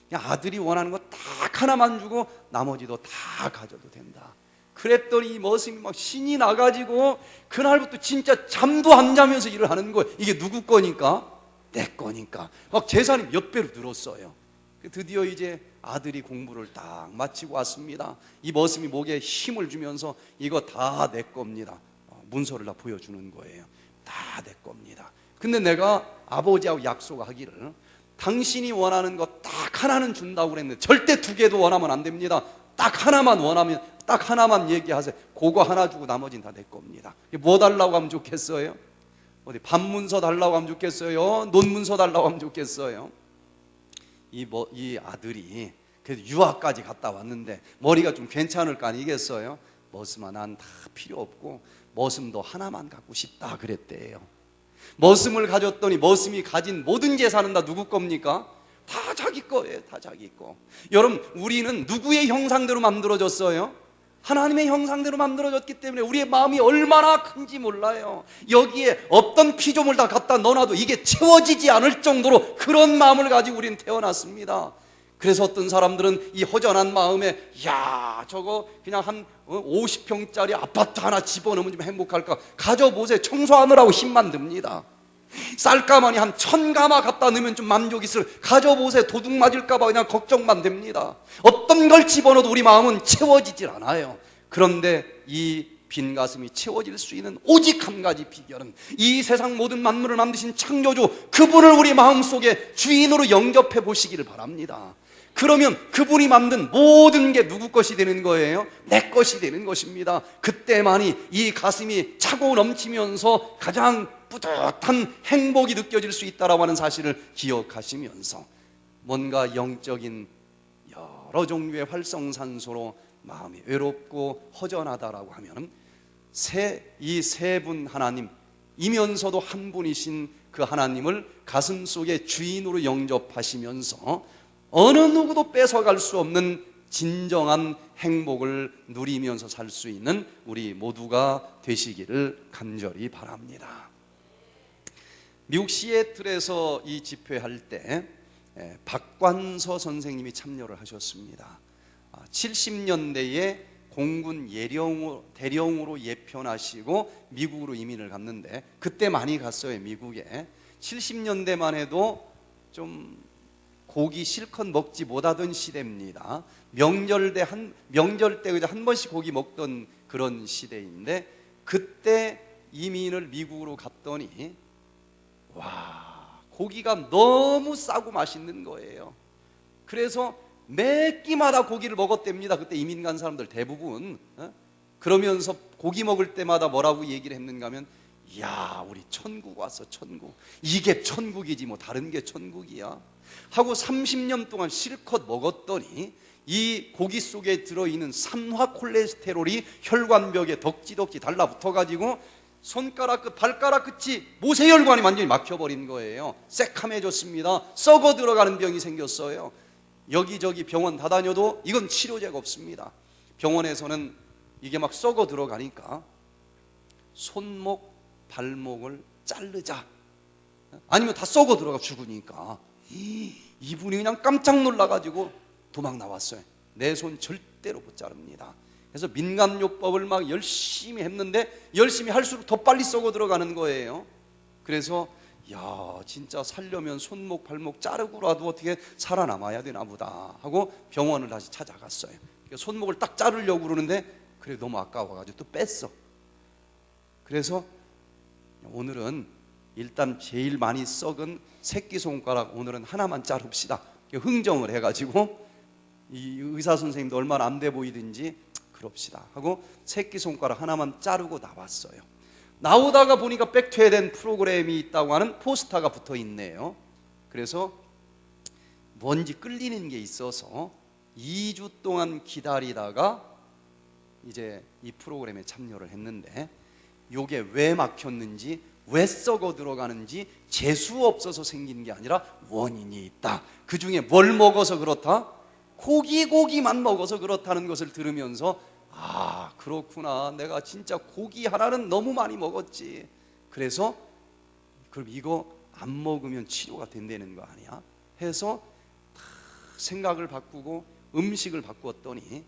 그냥 아들이 원하는 거 딱 하나만 주고 나머지도 다 가져도 된다. 그랬더니 이 머슴이 막 신이 나가지고 그날부터 진짜 잠도 안 자면서 일을 하는 거예요. 이게 누구 거니까? 내 거니까. 막 재산이 몇 배로 늘었어요. 드디어 이제 아들이 공부를 딱 마치고 왔습니다. 이 머슴이 목에 힘을 주면서 이거 다 내 겁니다. 문서를 다 보여주는 거예요. 다 내 겁니다. 근데 내가 아버지하고 약속하기를 당신이 원하는 거 딱 하나는 준다고 그랬는데 절대 2개도 원하면 안 됩니다. 딱 하나만 원하면 딱 하나만 얘기하세요. 그거 하나 주고 나머지는 다 내 겁니다. 뭐 달라고 하면 좋겠어요? 어디 반문서 달라고 하면 좋겠어요? 논문서 달라고 하면 좋겠어요? 이 아들이 그래도 유학까지 갔다 왔는데 머리가 좀 괜찮을 거 아니겠어요? 머슴아, 난 다 필요 없고 머슴도 하나만 갖고 싶다 그랬대요. 머슴을 가졌더니 머슴이 가진 모든 재산은 다 누구 겁니까? 다 자기 거예요. 다 자기 거. 여러분, 우리는 누구의 형상대로 만들어졌어요? 하나님의 형상대로 만들어졌기 때문에 우리의 마음이 얼마나 큰지 몰라요. 여기에 어떤 피조물 다 갖다 넣어놔도 이게 채워지지 않을 정도로 그런 마음을 가지고 우리는 태어났습니다. 그래서 어떤 사람들은 이 허전한 마음에 야, 저거 그냥 한 50평짜리 아파트 하나 집어넣으면 좀 행복할까? 가져보세요. 청소하느라고 힘만 듭니다. 쌀가마니 한 1000가마 갖다 넣으면 좀 만족이 있을. 가져보세요. 도둑 맞을까봐 그냥 걱정만 됩니다. 어떤 걸 집어넣어도 우리 마음은 채워지질 않아요. 그런데 이 빈 가슴이 채워질 수 있는 오직 한 가지 비결은 이 세상 모든 만물을 만드신 창조주 그분을 우리 마음속에 주인으로 영접해 보시기를 바랍니다. 그러면 그분이 만든 모든 게 누구 것이 되는 거예요? 내 것이 되는 것입니다. 그때만이 이 가슴이 차고 넘치면서 가장 뿌듯한 행복이 느껴질 수 있다라고 하는 사실을 기억하시면서 뭔가 영적인 여러 종류의 활성산소로 마음이 외롭고 허전하다라고 하면 이 세 분 하나님이면서도 한 분이신 그 하나님을 가슴속에 주인으로 영접하시면서 어느 누구도 뺏어갈 수 없는 진정한 행복을 누리면서 살 수 있는 우리 모두가 되시기를 간절히 바랍니다. 미국 시애틀에서 이 집회할 때 박관서 선생님이 참여를 하셨습니다. 70년대에 공군 대령으로 예편하시고 미국으로 이민을 갔는데 그때 많이 갔어요. 미국에 70년대만 해도 좀 고기 실컷 먹지 못하던 시대입니다. 명절 때 그저 한 번씩 고기 먹던 그런 시대인데 그때 이민을 미국으로 갔더니 와, 고기가 너무 싸고 맛있는 거예요. 그래서 매 끼마다 고기를 먹었답니다. 그때 이민 간 사람들 대부분. 그러면서 고기 먹을 때마다 뭐라고 얘기를 했는가 하면 이야, 우리 천국 왔어. 천국. 이게 천국이지 뭐 다른 게 천국이야 하고 30년 동안 실컷 먹었더니 이 고기 속에 들어있는 산화 콜레스테롤이 혈관벽에 덕지덕지 달라붙어가지고 손가락 끝, 발가락 끝이 모세혈관이 완전히 막혀버린 거예요. 새카매졌습니다. 썩어 들어가는 병이 생겼어요. 여기저기 병원 다 다녀도 이건 치료제가 없습니다. 병원에서는 이게 막 썩어 들어가니까 손목, 발목을 자르자, 아니면 다 썩어 들어가 죽으니까 이분이 그냥 깜짝 놀라가지고 도망 나왔어요. 내 손 절대로 못 자릅니다. 그래서 민간요법을 막 열심히 했는데 열심히 할수록 더 빨리 썩어 들어가는 거예요. 그래서 야, 진짜 살려면 손목 발목 자르고라도 어떻게 살아남아야 되나 보다 하고 병원을 다시 찾아갔어요. 손목을 딱 자르려고 그러는데 그래 너무 아까워가지고 또 뺐어. 그래서 오늘은 일단 제일 많이 썩은 새끼손가락 오늘은 하나만 자릅시다. 흥정을 해가지고 이 의사 선생님도 얼마나 안 돼 보이든지 그럽시다 하고 새끼손가락 하나만 자르고 나왔어요. 나오다가 보니까 백퇴된 프로그램이 있다고 하는 포스터가 붙어 있네요. 그래서 뭔지 끌리는 게 있어서 2주 동안 기다리다가 이제 이 프로그램에 참여를 했는데 이게 왜 막혔는지, 왜 썩어 들어가는지 재수 없어서 생긴 게 아니라 원인이 있다. 그 중에 뭘 먹어서 그렇다? 고기만 먹어서 그렇다는 것을 들으면서 아, 그렇구나. 내가 진짜 고기 하나는 너무 많이 먹었지. 그래서 그럼 이거 안 먹으면 치료가 된다는 거 아니야? 해서 생각을 바꾸고 음식을 바꾸었더니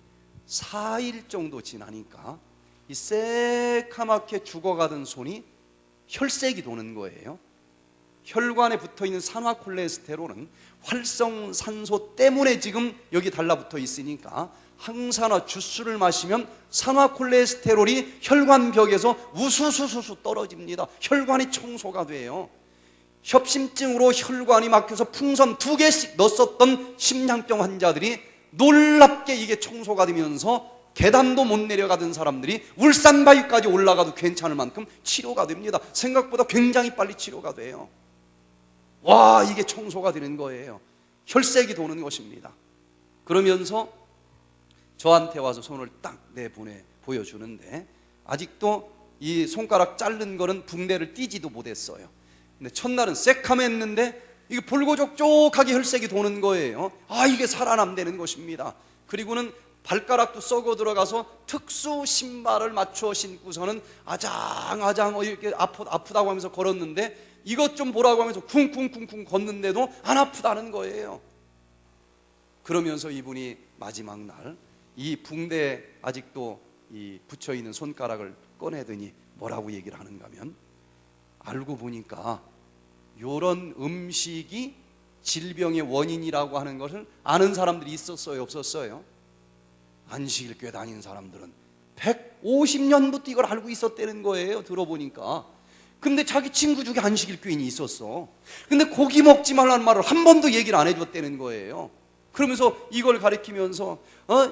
4일 정도 지나니까 이 새카맣게 죽어가던 손이 혈색이 도는 거예요. 혈관에 붙어있는 산화콜레스테롤은 활성산소 때문에 지금 여기 달라붙어 있으니까 항산화 주스를 마시면 산화콜레스테롤이 혈관벽에서 우수수수수 떨어집니다. 혈관이 청소가 돼요. 협심증으로 혈관이 막혀서 풍선 2개씩 넣었었던 심장병 환자들이 놀랍게 이게 청소가 되면서 계단도 못 내려가던 사람들이 울산바위까지 올라가도 괜찮을 만큼 치료가 됩니다. 생각보다 굉장히 빨리 치료가 돼요. 와, 이게 청소가 되는 거예요. 혈색이 도는 것입니다. 그러면서 저한테 와서 손을 딱 보여주는데 아직도 이 손가락 자른 거는 붕대를 띄지도 못했어요. 근데 첫날은 새카맸는데 이게 볼고족족하게 혈색이 도는 거예요. 아, 이게 살아남다는 것입니다. 그리고는 발가락도 썩어 들어가서 특수 신발을 맞춰 신고서는 아장아장 이렇게 아프다고 하면서 걸었는데 이것 좀 보라고 하면서 쿵쿵쿵쿵 걷는데도 안 아프다는 거예요. 그러면서 이분이 마지막 날 이 붕대에 아직도 이 붙여있는 손가락을 꺼내더니 뭐라고 얘기를 하는가 하면 알고 보니까 이런 음식이 질병의 원인이라고 하는 것을 아는 사람들이 있었어요, 없었어요? 안식일교회 다니는 사람들은 150년부터 이걸 알고 있었다는 거예요, 들어보니까. 근데 자기 친구 중에 안식일교인이 있었어. 근데 고기 먹지 말라는 말을 한 번도 얘기를 안 해줬다는 거예요. 그러면서 이걸 가리키면서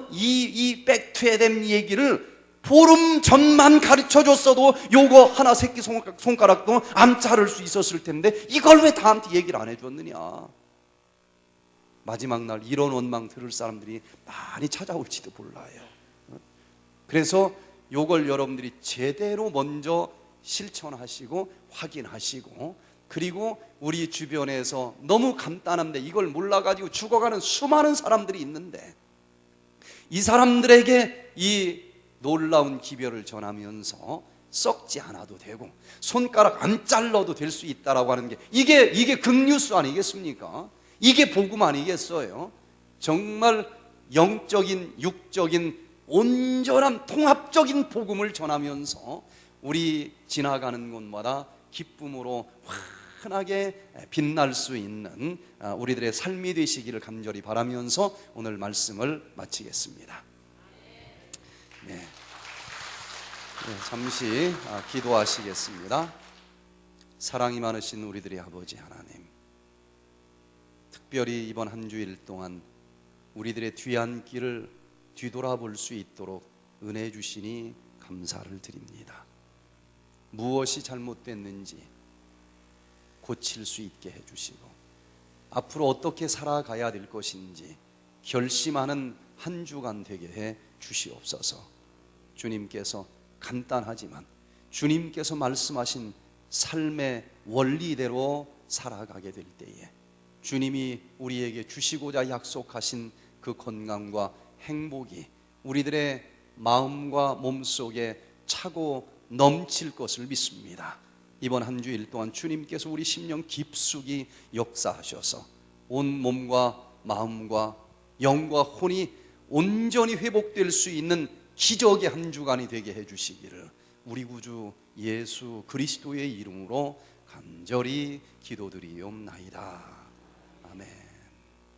이 백투에뎀 얘기를 보름 전만 가르쳐줬어도 요거 하나 새끼손가락도 안 자를 수 있었을 텐데 이걸 왜 다한테 얘기를 안 해줬느냐. 마지막 날 이런 원망 들을 사람들이 많이 찾아올지도 몰라요. 그래서 요걸 여러분들이 제대로 먼저 실천하시고 확인하시고, 그리고 우리 주변에서 너무 간단한데 이걸 몰라가지고 죽어가는 수많은 사람들이 있는데 이 사람들에게 이 놀라운 기별을 전하면서 썩지 않아도 되고 손가락 안 잘라도 될 수 있다라고 하는 게 이게 극뉴스 아니겠습니까? 이게 복음 아니겠어요? 정말 영적인 육적인 온전한 통합적인 복음을 전하면서 우리 지나가는 곳마다 기쁨으로 환하게 빛날 수 있는 우리들의 삶이 되시기를 간절히 바라면서 오늘 말씀을 마치겠습니다. 네. 잠시 기도하시겠습니다. 사랑이 많으신 우리들의 아버지 하나님, 특별히 이번 한 주일 동안 우리들의 뒤안길을 뒤돌아볼 수 있도록 은혜 주시니 감사를 드립니다. 무엇이 잘못됐는지 고칠 수 있게 해주시고 앞으로 어떻게 살아가야 될 것인지 결심하는 한 주간 되게 해 주시옵소서. 주님께서 간단하지만 주님께서 말씀하신 삶의 원리대로 살아가게 될 때에 주님이 우리에게 주시고자 약속하신 그 건강과 행복이 우리들의 마음과 몸속에 차고 넘칠 것을 믿습니다. 이번 한 주일 동안 주님께서 우리 심령 깊숙이 역사하셔서 온 몸과 마음과 영과 혼이 온전히 회복될 수 있는 기적의 한 주간이 되게 해주시기를 우리 구주 예수 그리스도의 이름으로 간절히 기도드리옵나이다.